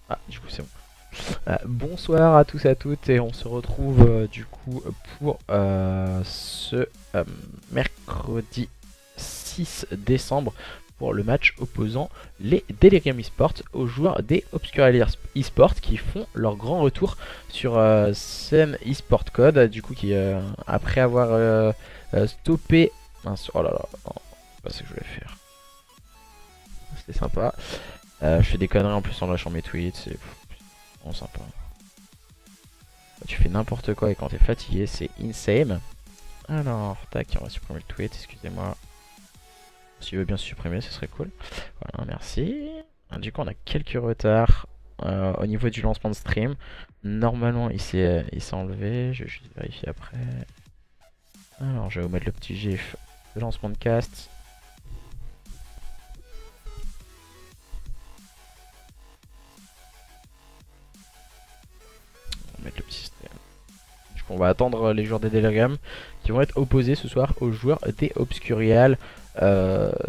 Ah, du coup c'est bon. Bonsoir à tous et à toutes et on se retrouve du coup pour ce mercredi 6 décembre pour le match opposant les Delirium Esports aux joueurs des Obscura Esports qui font leur grand retour sur scène eSport Code, du coup qui après avoir stoppé... Mince, oh là là, non, c'est pas ce que je voulais faire. C'était sympa. Je fais des conneries en plus en lâchant mes tweets, c'est vraiment sympa. Tu fais n'importe quoi et quand t'es fatigué, c'est insane. Alors, tac, on va supprimer le tweet, excusez-moi. Si veut bien supprimer, ce serait cool. Voilà, merci. Du coup, on a quelques retards au niveau du lancement de stream. Normalement, il s'est enlevé. Je vais juste vérifier après. Alors, je vais vous mettre le petit gif de lancement de cast. On va mettre le petit stream. Du coup, on va attendre les joueurs des Delirium qui vont être opposés ce soir aux joueurs des Obscurial.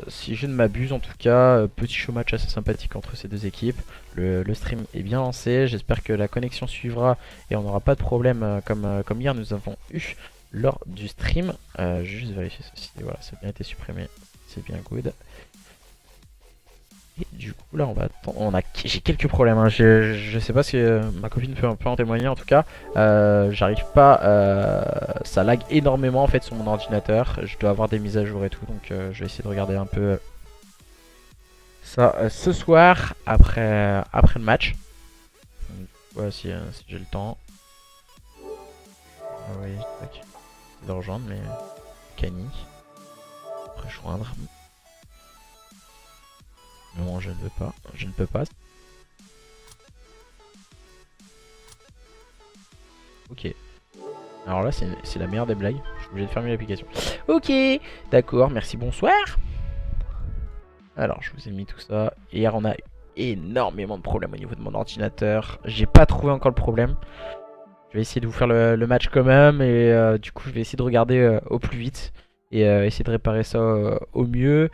Si je ne m'abuse, en tout cas, petit show match assez sympathique entre ces deux équipes. Le stream est bien lancé, j'espère que la connexion suivra et on n'aura pas de problème comme hier nous avons eu lors du stream. Je vais juste vérifier ceci, voilà, ça a bien été supprimé, c'est bien good. Et du coup là on va attendre, j'ai quelques problèmes, hein. Je sais pas si ma copine peut en témoigner en tout cas. J'arrive pas, ça lag énormément en fait sur mon ordinateur. Je dois avoir des mises à jour et tout, donc je vais essayer de regarder un peu ça ce soir après le match. Donc, voilà, si j'ai le temps. Ah oui, tac. C'est de rejoindre mais Cani. Rejoindre. Non, je ne veux pas. Je ne peux pas. Ok. Alors là, c'est la meilleure des blagues. Je suis obligé de fermer l'application. Ok, d'accord, merci, bonsoir. Alors, je vous ai mis tout ça. Hier, on a eu énormément de problèmes au niveau de mon ordinateur. J'ai pas trouvé encore le problème. Je vais essayer de vous faire le match quand même. Et du coup, je vais essayer de regarder au plus vite. Et essayer de réparer ça au mieux.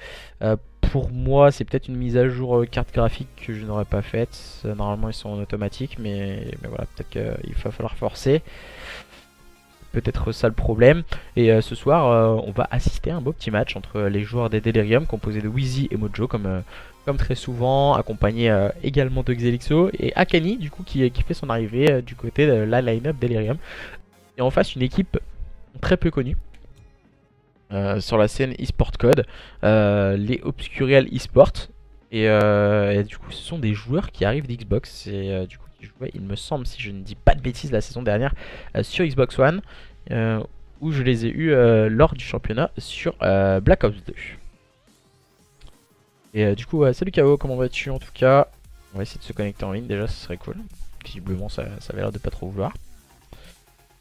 Pour moi, c'est peut-être une mise à jour carte graphique que je n'aurais pas faite. Normalement, ils sont en automatique. Mais voilà, peut-être qu'il va falloir forcer. Peut-être ça le problème. Et ce soir, on va assister à un beau petit match entre les joueurs des Delirium, composés de Wheezy et Mojo, comme très souvent, accompagné également de Xelixo et Akani, du coup, qui fait son arrivée du côté de la line-up Delirium. Et en face, une équipe très peu connue sur la scène eSport Code, les Obscurial eSport. Et du coup, ce sont des joueurs qui arrivent d'Xbox. Et du coup, qui jouaient, il me semble, si je ne dis pas de bêtises, la saison dernière sur Xbox One, où je les ai eus lors du championnat sur Black Ops 2. Et du coup, salut KO, comment vas-tu en tout cas? On va essayer de se connecter en ligne déjà, ce serait cool. Visiblement, ça avait l'air de pas trop vouloir.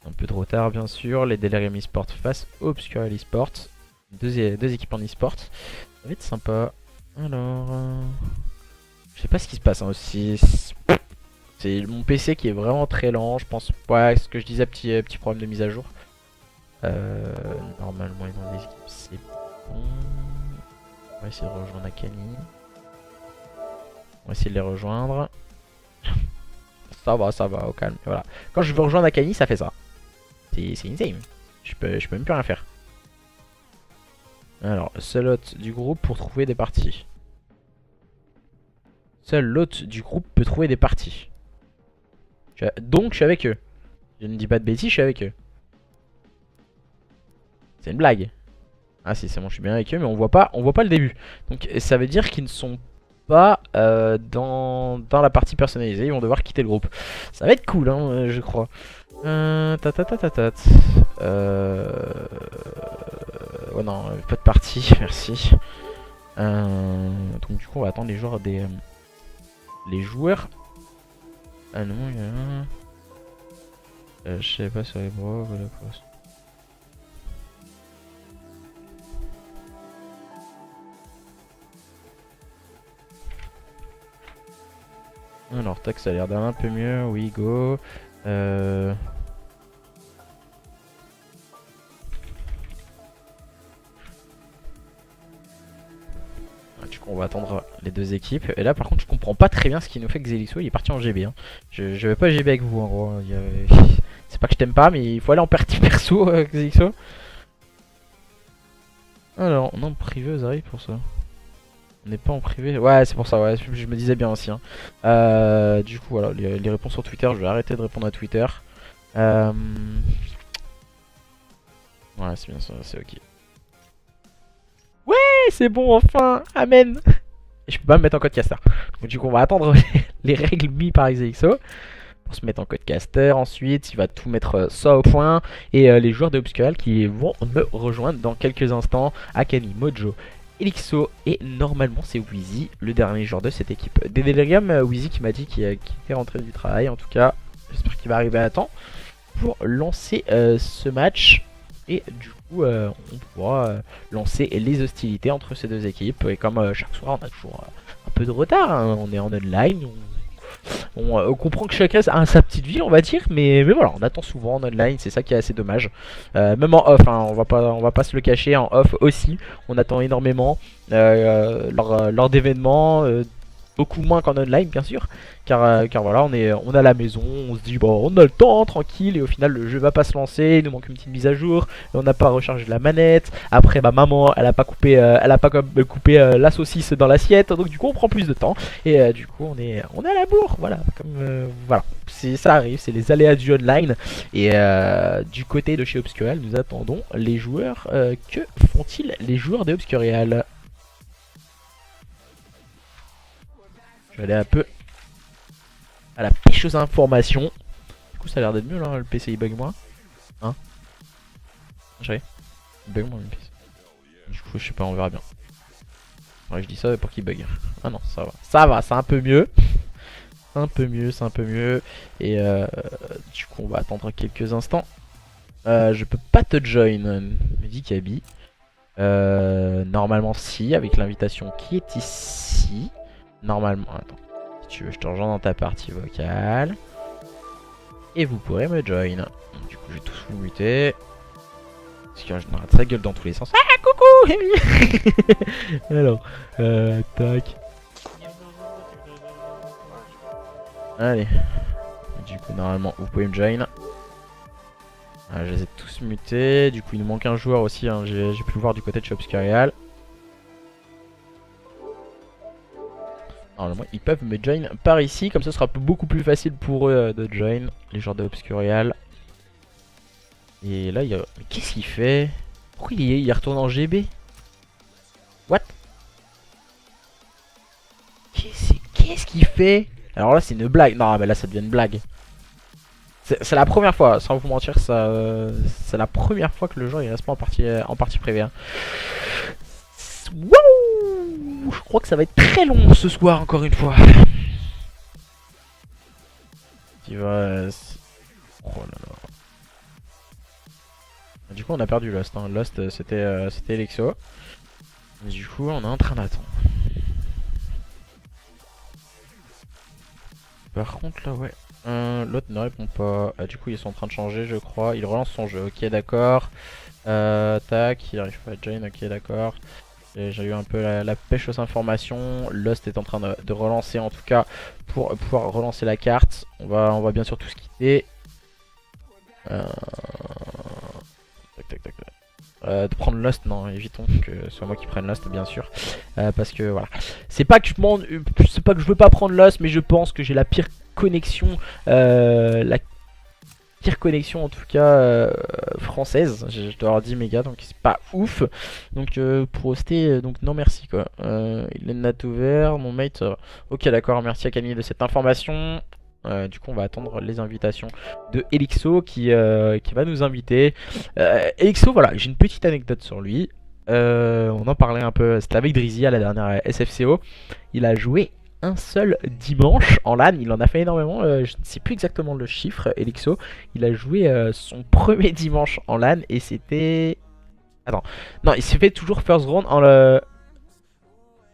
Un peu de retard, bien sûr. Les Delirium eSport face aux Obscurial eSport. Deux équipes en eSport. Ça va être sympa. Alors, je sais pas ce qui se passe hein, aussi. C'est mon PC qui est vraiment très lent. Je pense, ouais, ce que je disais, petit problème de mise à jour. Normalement, ils ont des équipes, c'est bon. On va essayer de rejoindre Akani. On va essayer de les rejoindre. Ça va, au calme. Voilà. Quand je veux rejoindre Akani, ça fait ça. C'est insane. Je peux même plus rien faire. Alors, seul hôte du groupe pour trouver des parties. Seul l'hôte du groupe peut trouver des parties. Donc, je suis avec eux. Je ne dis pas de bêtises, je suis avec eux. C'est une blague. Ah si, c'est bon, je suis bien avec eux, mais on voit pas le début. Donc, ça veut dire qu'ils ne sont pas dans la partie personnalisée. Ils vont devoir quitter le groupe. Ça va être cool, hein, je crois. Ouais non, pas de partie, merci. Donc du coup on va attendre les joueurs des... les joueurs... Ah non, il y a un... je sais pas sur les bras, voilà quoi. Alors tac, ça a l'air d'aller un peu mieux, oui go. Du coup on va attendre les deux équipes. Et là par contre je comprends pas très bien ce qui nous fait que Xelixo il est parti en GB. Hein. Je vais pas GB avec vous en gros. C'est pas que je t'aime pas mais il faut aller en partie perso Xelixo. Alors on est en privé aux arrives pour ça. On n'est pas en privé. Ouais c'est pour ça, ouais, je me disais bien aussi. Hein. Du coup voilà, les réponses sur Twitter, je vais arrêter de répondre à Twitter. Ouais c'est bien ça, c'est ok. Ouais c'est bon enfin, amen. Et je peux pas me mettre en code caster. Donc du coup on va attendre les règles mises par Xelixo pour se mettre en code caster. Ensuite il va tout mettre ça au point. Et les joueurs de Obscural qui vont me rejoindre dans quelques instants. Akani, Mojo, Elixo et normalement c'est Wheezy, le dernier joueur de cette équipe. Des Delirium, Wheezy qui m'a dit qu'il était rentré du travail. En tout cas j'espère qu'il va arriver à temps pour lancer ce match. Et du coup on pourra lancer les hostilités entre ces deux équipes. Et comme chaque soir on a toujours un peu de retard, hein. On est en online, on comprend que chacun a sa petite vie on va dire. Mais voilà, on attend souvent en online, c'est ça qui est assez dommage. Même en off, hein, on va pas se le cacher, en off aussi on attend énormément lors d'événements. Beaucoup moins qu'en online bien sûr, car voilà on est à la maison, on se dit bon on a le temps tranquille et au final le jeu va pas se lancer, il nous manque une petite mise à jour, et on n'a pas rechargé la manette, après bah maman elle a pas coupé, la saucisse dans l'assiette, donc du coup on prend plus de temps et du coup on est à la bourre, voilà, comme voilà, ça arrive, c'est les aléas du online. Et du côté de chez Obscural nous attendons les joueurs, que font-ils les joueurs de Obscural? Je vais aller un peu à la pêche aux informations. Du coup ça a l'air d'être mieux là, le PC il bug moins. Hein? Il bug moins le PC. Du coup je sais pas, on verra bien. Ouais je dis ça pour qu'il bug. Ah non ça va. Ça va, c'est un peu mieux. C'est un peu mieux. Et du coup on va attendre quelques instants. Je peux pas te join, me dit Kaby. Normalement si, avec l'invitation qui est ici. Normalement, attends. Si tu veux, je te rejoins dans ta partie vocale. Et vous pourrez me join. Donc, du coup, je vais tous vous muter. Parce que je m'arrête sa gueule dans tous les sens. Ah, coucou. Alors, tac. Allez. Du coup, normalement, vous pouvez me join. Je les ai tous mutés. Du coup, il nous manque un joueur aussi. Hein. J'ai pu le voir du côté de chez Obscurial. Normalement ils peuvent me join par ici, comme ça ce sera beaucoup plus facile pour eux de join, les joueurs de Obscurial. Et là il y a... Mais qu'est-ce qu'il fait? Pourquoi il retourne en GB? What? Qu'est-ce qu'il fait? Alors là c'est une blague, non mais là ça devient une blague. C'est la première fois, sans vous mentir, c'est la première fois que le joueur il reste pas en partie privée. Hein. Wouh! Je crois que ça va être très long ce soir encore une fois. Il va... Oh là là. Du coup on a perdu Lost. Hein. Lost c'était Elixo. Du coup on est en train d'attendre. Par contre là ouais. L'autre ne répond pas. Du coup ils sont en train de changer je crois. Il relance son jeu. Ok d'accord. Tac, il arrive pas à join. Ok d'accord. J'ai eu un peu la pêche aux informations. Lost est en train de relancer en tout cas pour pouvoir relancer la carte. On va bien sûr tous quitter. De prendre Lost, non, évitons que ce soit moi qui prenne Lost bien sûr. Parce que voilà. C'est pas que je veux pas prendre Lost, mais je pense que j'ai la pire connexion. En tout cas française, je dois avoir 10 mégas donc c'est pas ouf. Donc pour hoster, donc non merci quoi. Il est ouvert, mon mate. Ok d'accord, merci à Camille de cette information. Du coup on va attendre les invitations de Elixo qui va nous inviter. Elixo voilà, j'ai une petite anecdote sur lui. On en parlait un peu, c'était avec Drizzy à la dernière SFCO. Il a joué un seul dimanche en LAN, il en a fait énormément, je ne sais plus exactement le chiffre, Elixo. Il a joué son premier dimanche en LAN et c'était... Attends, non il s'est fait toujours first round en le...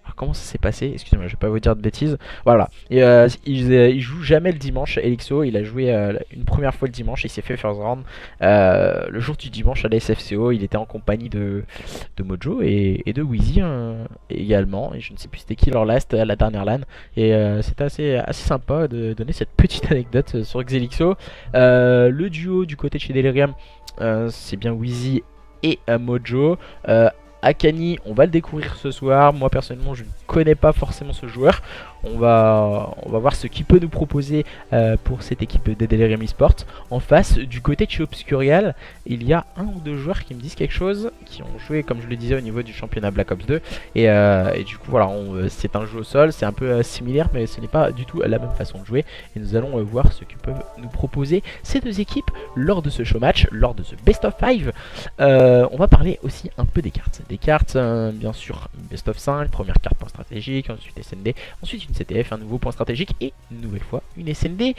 Alors, comment ça s'est passé? Excusez-moi, je vais pas vous dire de bêtises. Voilà. Et il joue jamais le dimanche. Elixo, il a joué une première fois le dimanche. Il s'est fait first round. Le jour du dimanche à la SFCO, il était en compagnie de Mojo et de Wheezy également. Et je ne sais plus c'était qui leur last à la dernière LAN. Et c'était assez sympa de donner cette petite anecdote sur Xelixo. Le duo du côté de chez Delirium, c'est bien Wheezy et Mojo. Akani, on va le découvrir ce soir. Moi personnellement, je ne connais pas forcément ce joueur. On va voir ce qu'il peut nous proposer pour cette équipe de Delirium Esports. En face, du côté de chez Obscurial, il y a un ou deux joueurs qui me disent quelque chose, qui ont joué, comme je le disais, au niveau du championnat Black Ops 2. Et du coup, voilà, c'est un jeu au sol, c'est un peu similaire, mais ce n'est pas du tout la même façon de jouer. Et nous allons voir ce que peuvent nous proposer ces deux équipes lors de ce show match, lors de ce Best of 5. On va parler aussi un peu des cartes. Des cartes, bien sûr, Best of 5, première carte point stratégique, ensuite SND, ensuite une CTF, un nouveau point stratégique et une nouvelle fois une SND.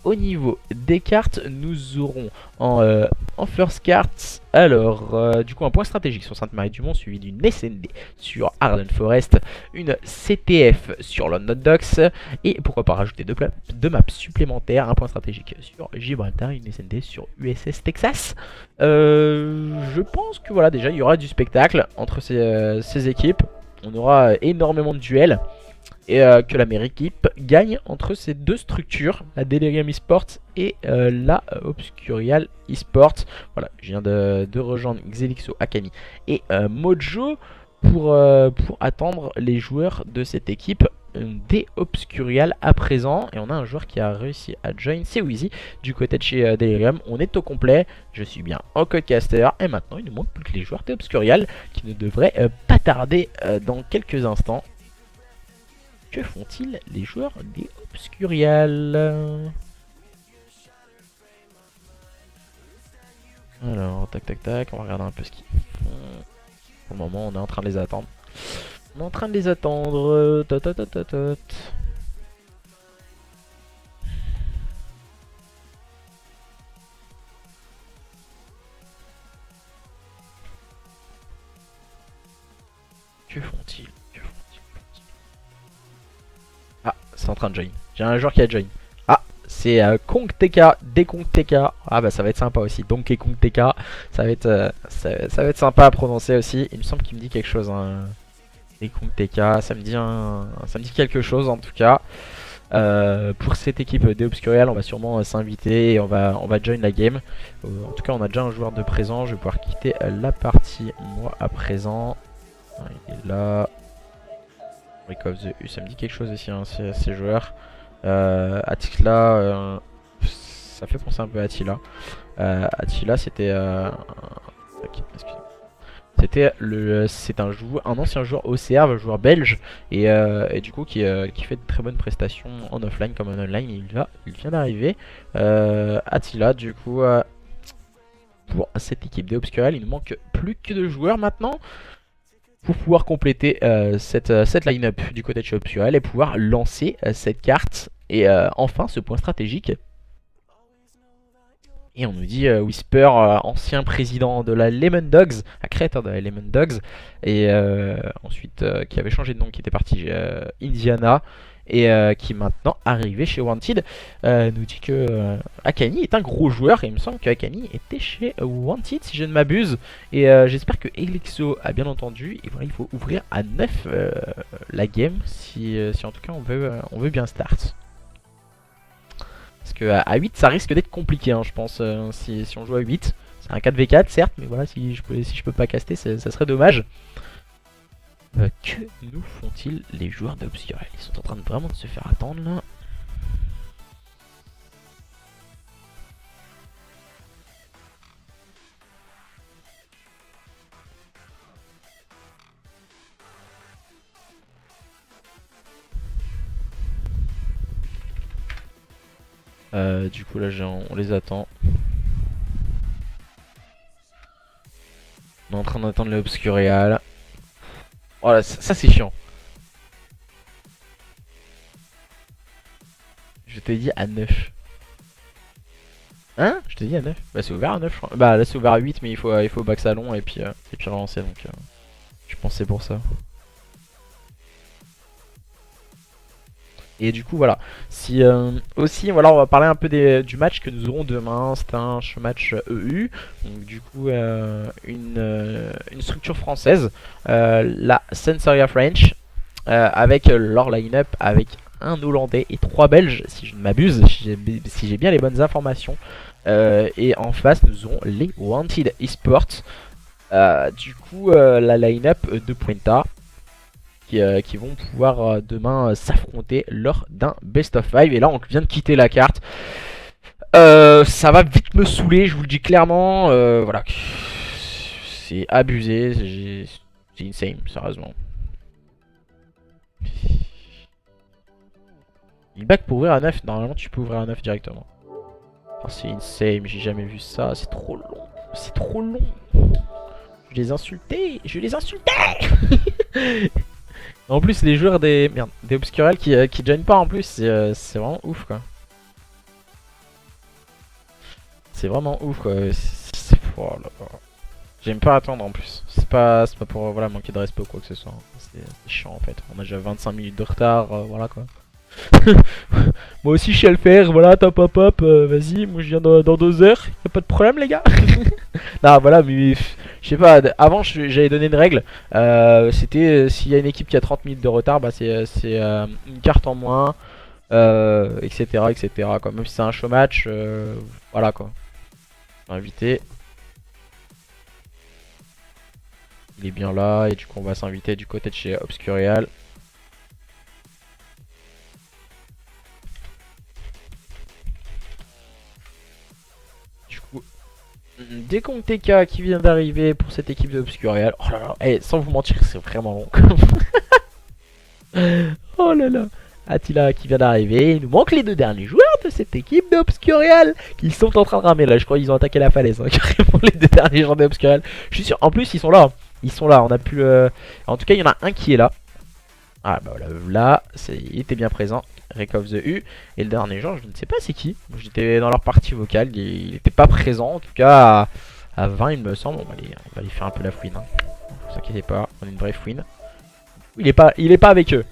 Au niveau des cartes, nous aurons en first cards, alors du coup un point stratégique sur Sainte-Marie-du-Mont suivi d'une SND sur Arden Forest, une CTF sur London Docks et pourquoi pas rajouter deux maps supplémentaires, un point stratégique sur Gibraltar, une SND sur USS Texas. Je pense que voilà, déjà il y aura du spectacle entre ces équipes, on aura énormément de duels. Et que la meilleure équipe gagne entre ces deux structures, la Delirium Esports et la Obscurial Esports. Voilà, je viens de rejoindre Xelixo, Akani et Mojo pour attendre les joueurs de cette équipe des Obscurial à présent. Et on a un joueur qui a réussi à join, c'est Wheezy du côté de chez Delirium. On est au complet, je suis bien en codecaster et maintenant il ne manque plus que les joueurs des Obscurial qui ne devraient pas tarder dans quelques instants. Que font-ils les joueurs des Obscurial? Alors, tac tac tac, on va regarder un peu ce qu'ils font. Pour le moment, on est en train de les attendre. On est en train de les attendre. Que font-ils? Ah, c'est en train de join. J'ai un joueur qui a join. Ah, c'est Kong TK, Dekong TK. Ah bah ça va être sympa aussi. Donkey Kong TK, ça va être sympa à prononcer aussi. Il me semble qu'il me dit quelque chose. Hein. Dekong TK, ça me dit quelque chose en tout cas. Pour cette équipe d'Obscurial, on va sûrement s'inviter et on va join la game. En tout cas, on a déjà un joueur de présent. Je vais pouvoir quitter la partie moi à présent. Il est là. Break of the U, ça me dit quelque chose aussi, hein, ces joueurs. Attila, ça fait penser un peu à Attila. Attila, c'était. C'est un ancien joueur OCR, un joueur belge, et du coup qui fait de très bonnes prestations en offline comme en online. Il vient d'arriver. Attila, du coup, pour cette équipe des Obscurial, il ne manque plus que 2 joueurs maintenant pour pouvoir compléter cette line-up du côté de chez Obscurial et pouvoir lancer cette carte et enfin ce point stratégique. Et on nous dit Whisper, ancien président de la Lemon Dogs, créateur de la Lemon Dogs, et ensuite qui avait changé de nom, qui était parti Indiana, et qui est maintenant arrivé chez Wanted, nous dit que Akani est un gros joueur, et il me semble que Akani était chez Wanted si je ne m'abuse, et j'espère que Elixo a bien entendu, et voilà, il faut ouvrir à 9 la game, si en tout cas on veut bien start. Parce que à 8 ça risque d'être compliqué hein, je pense si on joue à 8. C'est un 4v4 certes mais voilà si je peux pas caster ça serait dommage. Que nous font-ils les joueurs d'Obscurial? Ils sont en train de vraiment de se faire attendre là. Du coup là on les attend. On est en train d'attendre les Obscurial. Oh là ça c'est chiant. Je t'ai dit à 9. Hein? Je t'ai dit à 9. Bah c'est ouvert à 9 je crois. Bah là c'est ouvert à 8 mais il faut back salon et puis relancer donc je pense c'est pour ça. Et du coup voilà, si aussi voilà, on va parler un peu du match que nous aurons demain. C'est un match EU, donc du coup une structure française, la Sensoria French, avec leur line-up avec un Hollandais et 3 Belges si je ne m'abuse, si j'ai bien les bonnes informations. Et en face nous aurons les Wanted Esports, du coup la line-up de Puenta, qui vont pouvoir demain s'affronter lors d'un best of 5. Et là on vient de quitter la carte. Ça va vite me saouler, je vous le dis clairement. Voilà, c'est abusé, c'est insane, sérieusement. Il back pour ouvrir à 9, normalement tu peux ouvrir à 9 directement. Oh, c'est insane, j'ai jamais vu ça, c'est trop long. C'est trop long. Je les insultais, je les insultais. En plus les joueurs des Obscurel qui joignent pas en plus, c'est vraiment ouf quoi. C'est vraiment ouf quoi. Oh là là. J'aime pas attendre en plus. C'est pas pour voilà, manquer de respect ou quoi que ce soit. C'est chiant en fait. On a déjà 25 minutes de retard, voilà quoi. Moi aussi je sais le faire, voilà, top hop hop, vas-y, moi je viens dans 2 heures, y'a pas de problème les gars. Non voilà, mais je sais pas, avant j'avais donné une règle, c'était s'il y a une équipe qui a 30 minutes de retard, bah c'est une carte en moins, etc etc quoi. Même si c'est un show match, voilà quoi. Invité. Il est bien là et du coup on va s'inviter du côté de chez Obscurial. Décompte TK qui vient d'arriver pour cette équipe de Obscurial. Oh là là, hey, sans vous mentir, c'est vraiment long. Oh là là. Attila qui vient d'arriver. Il nous manque les 2 derniers joueurs de cette équipe d'Obscurial qui sont en train de ramer là. Je crois qu'ils ont attaqué la falaise. Hein, carrément les 2 derniers joueurs d'Obscurial. Je suis sûr. En plus, ils sont là. Ils sont là. On a pu. En tout cas, il y en a un qui est là. Ah bah voilà, là, il était bien présent. Rec of the U. Et le dernier joueur, je ne sais pas c'est qui. J'étais dans leur partie vocale. Il n'était pas présent. En tout cas, à 20, il me semble. On va aller faire un peu la fouine. Hein. Ne vous inquiétez pas, on est une vraie fouine. Il est pas avec eux.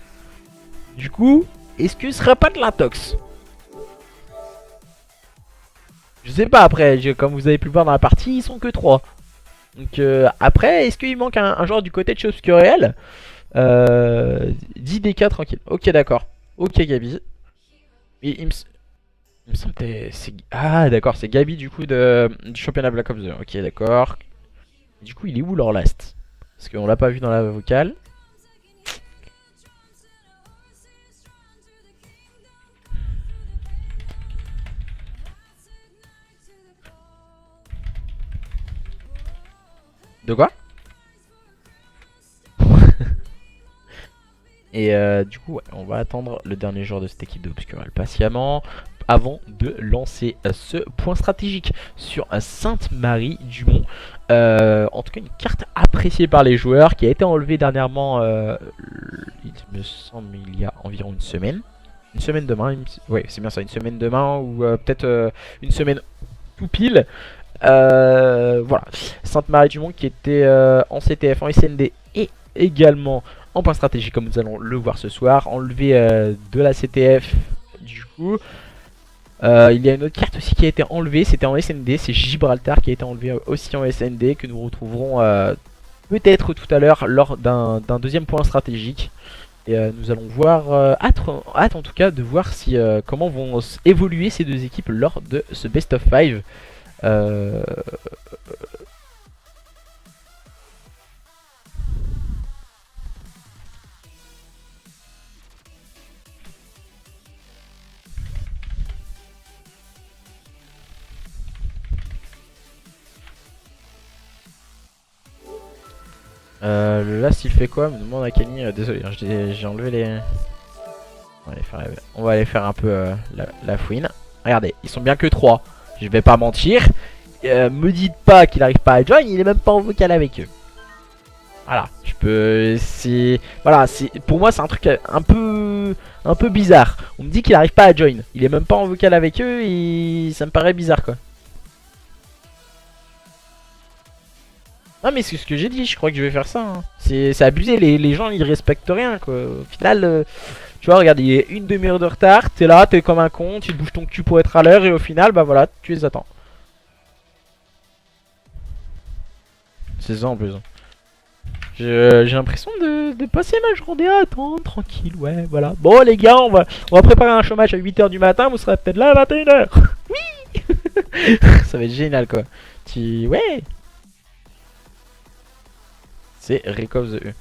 Du coup, est-ce que ce sera pas de l'intox? Je sais pas après. Comme vous avez pu le voir dans la partie, ils sont que 3. Donc après, est-ce qu'il manque un joueur du côté de chez Obscurial? 10 DK tranquille. Ok d'accord. Ok Gabi. Il me semble que c'est... Ah d'accord, c'est Gabi du coup du championnat Black Ops 2. Ok d'accord. Du coup il est où leur last? Parce qu'on l'a pas vu dans la vocale. De quoi? Et du coup, ouais, on va attendre le dernier joueur de cette équipe d'Obscurial patiemment avant de lancer ce point stratégique sur Sainte-Marie-du-Mont. En tout cas, une carte appréciée par les joueurs qui a été enlevée dernièrement, il me semble, il y a environ une semaine. Une semaine demain, ouais, c'est bien ça, une semaine demain ou peut-être une semaine tout pile. Voilà, Sainte-Marie-du-Mont qui était en CTF, en SND et également en point stratégique comme nous allons le voir ce soir. Enlevé de la CTF du coup. Il y a une autre carte aussi qui a été enlevée, c'était en SND, c'est Gibraltar qui a été enlevé aussi en SND, que nous retrouverons peut-être tout à l'heure lors d'un deuxième point stratégique. Et nous allons voir, hâte en tout cas de voir si, comment vont évoluer ces 2 équipes lors de ce best of 5. Là s'il fait quoi? Me demande à Kenny. Désolé, hein, j'ai enlevé les... On va aller faire un peu la fouine. Regardez, ils sont bien que 3. Je vais pas mentir. Me dites pas qu'il arrive pas à join, il est même pas en vocal avec eux. Voilà, je peux... Voilà, pour moi c'est un truc un peu bizarre. On me dit qu'il arrive pas à join. Il est même pas en vocal avec eux et ça me paraît bizarre quoi. Non mais c'est ce que j'ai dit, je crois que je vais faire ça. Hein. C'est abusé, les gens ils respectent rien quoi. Au final, Tu vois, regarde, il y a une demi-heure de retard, t'es là, t'es comme un con, tu te bouges ton cul pour être à l'heure et au final, bah voilà, tu les attends. C'est ça en plus. J'ai l'impression de passer ma journée à attendre, tranquille, ouais, voilà. Bon les gars, on va préparer un showmatch à 8h du matin, vous serez peut-être là à 21h. Oui. Ça va être génial quoi. Ouais. C'est Rekov the E.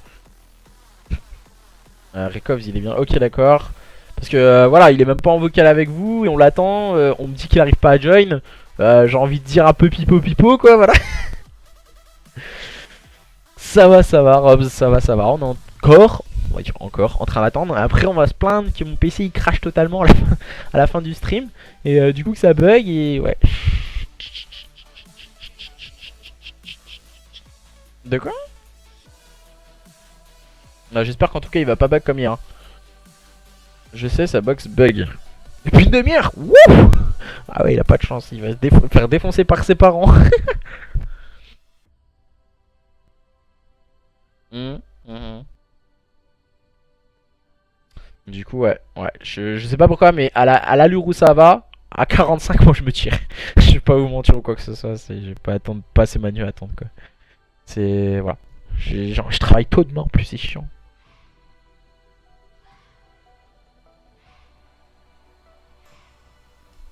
Rekov il est bien, ok d'accord. Parce que voilà, il est même pas en vocal avec vous et on l'attend, on me dit qu'il arrive pas à join. J'ai envie de dire un peu pipo quoi, voilà. Ça va, Robs, ça va. On est on va dire encore, en train d'attendre. Après, on va se plaindre que mon PC il crache totalement à la fin du stream. Et du coup, que ça bug et ouais. De quoi? J'espère qu'en tout cas, il va pas bug comme hier. Hein. Je sais, sa box bug. Depuis une demi-heure. Wouh. Ah ouais, il a pas de chance. Il va se faire défoncer par ses parents. Du coup, ouais, je sais pas pourquoi, mais à l'allure où ça va, à 45, moi je me tire. Je vais pas vous mentir ou quoi que ce soit, je vais pas attendre, passer ma nuit à attendre quoi. C'est. Voilà. Genre, je travaille tôt demain en plus, c'est chiant.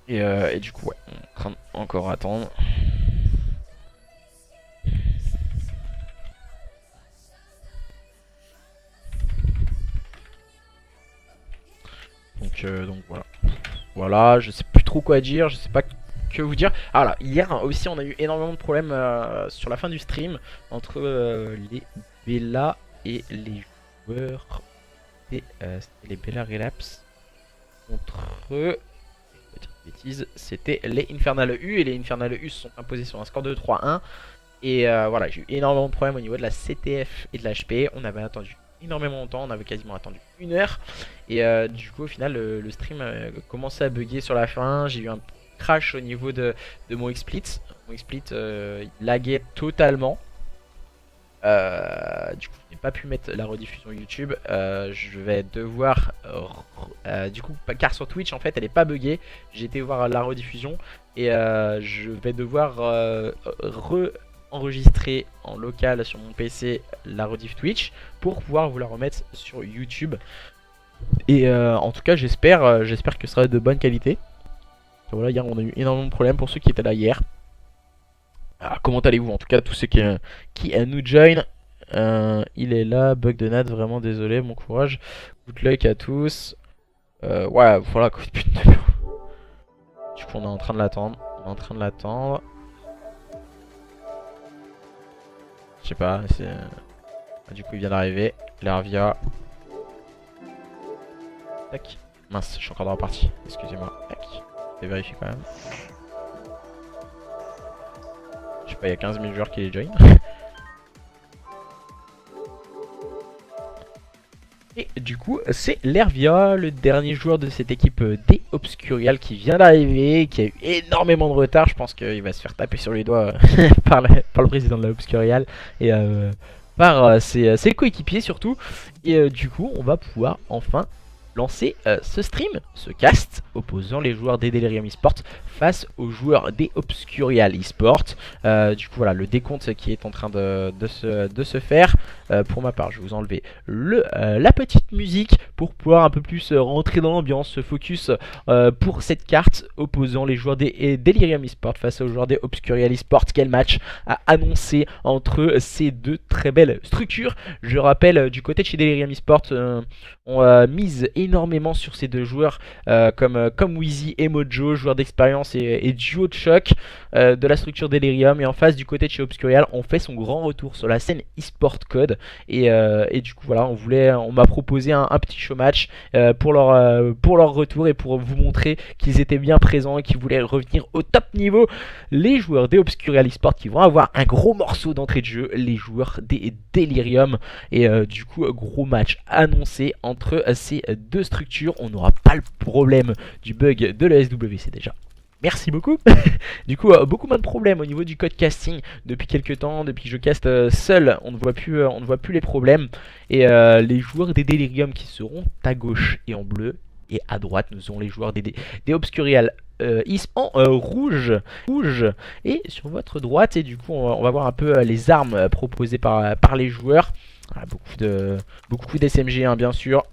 Et du coup, ouais, on est en train encore attendre. Donc voilà. Voilà, je sais plus trop quoi dire, je sais pas que vous dire. Ah là, hier aussi on a eu énormément de problèmes sur la fin du stream entre les Bella et les joueurs. C'était les Bella Relapse contre eux. Bêtise, c'était les Infernal U et les Infernal U se sont imposés sur un score de 3-1. Et voilà, j'ai eu énormément de problèmes au niveau de la CTF et de l'HP. On avait attendu énormément longtemps, on avait quasiment attendu 1 heure. Et du coup, au final, le stream commençait à bugger sur la fin. J'ai eu un crash au niveau de mon XSplit. Mon XSplit il laguait totalement. Du coup, je n'ai pas pu mettre la rediffusion YouTube. Je vais devoir. Du coup, car sur Twitch, en fait, elle est pas buggée. J'ai été voir la rediffusion et je vais devoir enregistrer en local sur mon PC la rediff Twitch pour pouvoir vous la remettre sur YouTube. Et en tout cas, j'espère que ce sera de bonne qualité. Voilà, hier, on a eu énormément de problèmes pour ceux qui étaient là hier. Alors, comment allez-vous? En tout cas, tous ceux qui nous join. Il est là, bug de Nat, vraiment désolé, bon courage. Good luck à tous. Ouais, voilà, putain. Du coup, on est en train de l'attendre. Je sais pas, c'est. Du coup, il vient d'arriver. Lervia. Tac. Mince, je suis encore dans la partie. Excusez-moi. Tac. Je vais vérifier quand même. Je sais pas, il y a 15 000 joueurs qui les join. Et du coup, c'est Lervia, le dernier joueur de cette équipe des Obscurial qui vient d'arriver, qui a eu énormément de retard. Je pense qu'il va se faire taper sur les doigts par le président de la Obscurial et par ses coéquipiers surtout. Et du coup, on va pouvoir enfin lancer ce stream, ce cast, opposant les joueurs des Delirium Esports face aux joueurs des Obscurial Esports. Du coup voilà, le décompte qui est en train de se faire. Pour ma part, je vais vous enlever la petite musique pour pouvoir un peu plus rentrer dans l'ambiance, se focus pour cette carte opposant les joueurs des Delirium Esports face aux joueurs des Obscurial Esports. Quel match à annoncer entre ces deux très belles structures. Je rappelle, du côté de chez Delirium Esports, on mise énormément sur ces deux joueurs comme Wheezy et Mojo, joueurs d'expérience et duo de choc de la structure Delirium. Et en face, du côté de chez Obscurial, on fait son grand retour sur la scène eSport Code. Et du coup voilà, on m'a proposé un petit show match pour leur retour et pour vous montrer qu'ils étaient bien présents et qu'ils voulaient revenir au top niveau. Les joueurs des Obscurial Esports qui vont avoir un gros morceau d'entrée de jeu, les joueurs des Delirium. Et du coup, gros match annoncé entre ces deux structures. On n'aura pas le problème du bug de la SWC déjà. Merci beaucoup. Du coup, beaucoup moins de problèmes au niveau du code casting depuis quelques temps. Depuis que je caste seul, on ne voit plus les problèmes. Et les joueurs des Delirium qui seront à gauche et en bleu. Et à droite, nous aurons les joueurs des Obscurial Is en rouge. Et sur votre droite, et du coup, on va voir un peu les armes proposées par les joueurs. Voilà, beaucoup d'SMG, hein, bien sûr.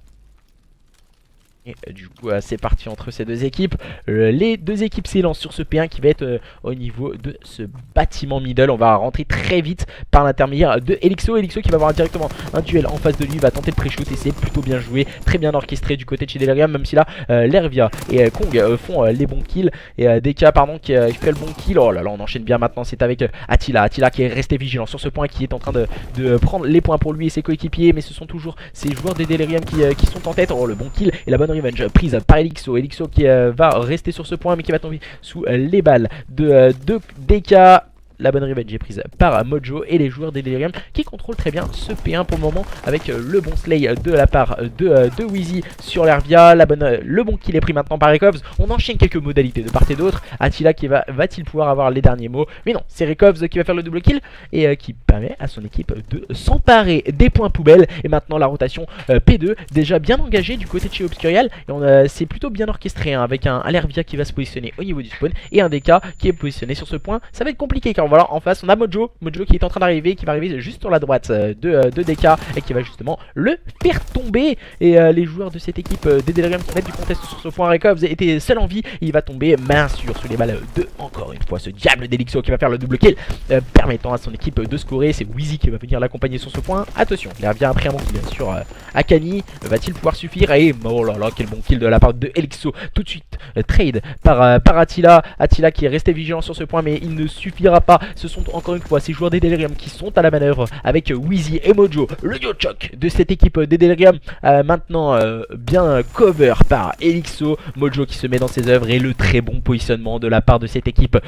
Et du coup c'est parti entre ces deux équipes. Les deux équipes s'élancent sur ce P1 qui va être au niveau de ce bâtiment middle. On va rentrer très vite par l'intermédiaire de Elixo. Elixo qui va avoir directement un duel en face de lui. Il va tenter de pré-shoot et c'est plutôt bien joué. Très bien orchestré du côté de chez Delirium. Même si là Lervia et Kong font les bons kills. Et DK pardon qui fait le bon kill. Oh là là, on enchaîne bien maintenant. C'est avec Attila qui est resté vigilant sur ce point, qui est en train de prendre les points pour lui et ses coéquipiers. Mais ce sont toujours ces joueurs des Delirium qui sont en tête. Oh, le bon kill et la bonne revenge prise par Elixo. Elixo qui va rester sur ce point mais qui va tomber sous les balles de DK. La bonne revenge est prise par Mojo et les joueurs des Delirium qui contrôlent très bien ce P1 pour le moment avec le bon slay de la part de Wheezy sur l'Hervia. Le bon kill est pris maintenant par Rekovs. On enchaîne quelques modalités de part et d'autre. Attila qui va-t-il pouvoir avoir les derniers mots? Mais non, c'est Rekovs qui va faire le double kill et qui permet à son équipe de s'emparer des points poubelles. Et maintenant la rotation P2 déjà bien engagée du côté de chez Obscurial. Et c'est plutôt bien orchestré hein, avec un Lervia qui va se positionner au niveau du spawn et un DK qui est positionné sur ce point. Ça va être compliqué car voilà, en face on a Mojo qui est en train d'arriver, qui va arriver juste sur la droite de DK et qui va justement le faire tomber. Et les joueurs de cette équipe des Delirium qui mettent du contest sur ce point. Rekovs était seul en vie, il va tomber main sûre sous les balles de encore une fois ce diable d'Elixo qui va faire le double kill permettant à son équipe de scorer. C'est Wheezy qui va venir l'accompagner sur ce point. Attention, il revient après un bon kill sur Akani, va-t-il pouvoir suffire? Et oh là là, quel bon kill de la part de Elixo. Tout de suite trade par Attila qui est resté vigilant sur ce point mais il ne suffira pas. Ce sont encore une fois ces joueurs des Delirium qui sont à la manœuvre avec Wheezy et Mojo. Le Yochok de cette équipe des Delirium maintenant bien cover par Elixo. Mojo qui se met dans ses œuvres et le très bon positionnement de la part de cette équipe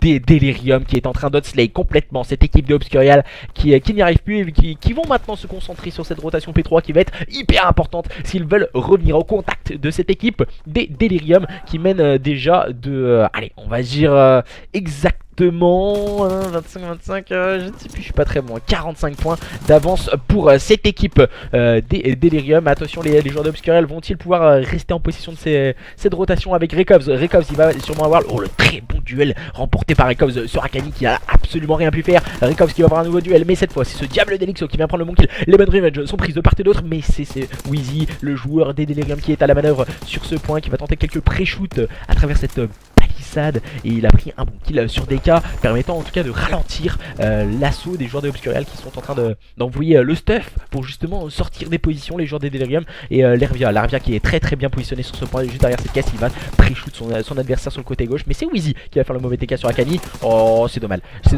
des Delirium qui est en train d'outslay complètement cette équipe de Obscurial qui n'y arrive plus et qui vont maintenant se concentrer sur cette rotation P3 qui va être hyper importante s'ils veulent revenir au contact de cette équipe des Delirium qui mène déjà de allez, on va dire exactement 25, je ne sais plus, je suis pas très bon, 45 points d'avance pour cette équipe des Delirium. Attention, les joueurs d'Obscurial vont-ils pouvoir rester en possession de cette rotation avec Rekovs? Rekovs il va sûrement avoir le très bon duel remporté par Rekovs sur Akani qui a absolument rien pu faire. Rekovs qui va avoir un nouveau duel, mais cette fois c'est ce diable d'Elixo qui vient prendre le bon kill. Les bonnes revenge sont prises de part et d'autre, mais c'est Wheezy, le joueur des Delirium qui est à la manœuvre sur ce point, qui va tenter quelques pré-shoots à travers cette palissade et il a pris un bon kill sur DK permettant en tout cas de ralentir l'assaut des joueurs de Obscurial qui sont en train d'envoyer le stuff pour justement sortir des positions, les joueurs des Delirium. Et Lervia qui est très bien positionné sur ce point juste derrière cette caisse, il va pré-shoot son adversaire sur le côté gauche, mais c'est Wheezy qui va faire le mauvais TK sur Akani. Oh, c'est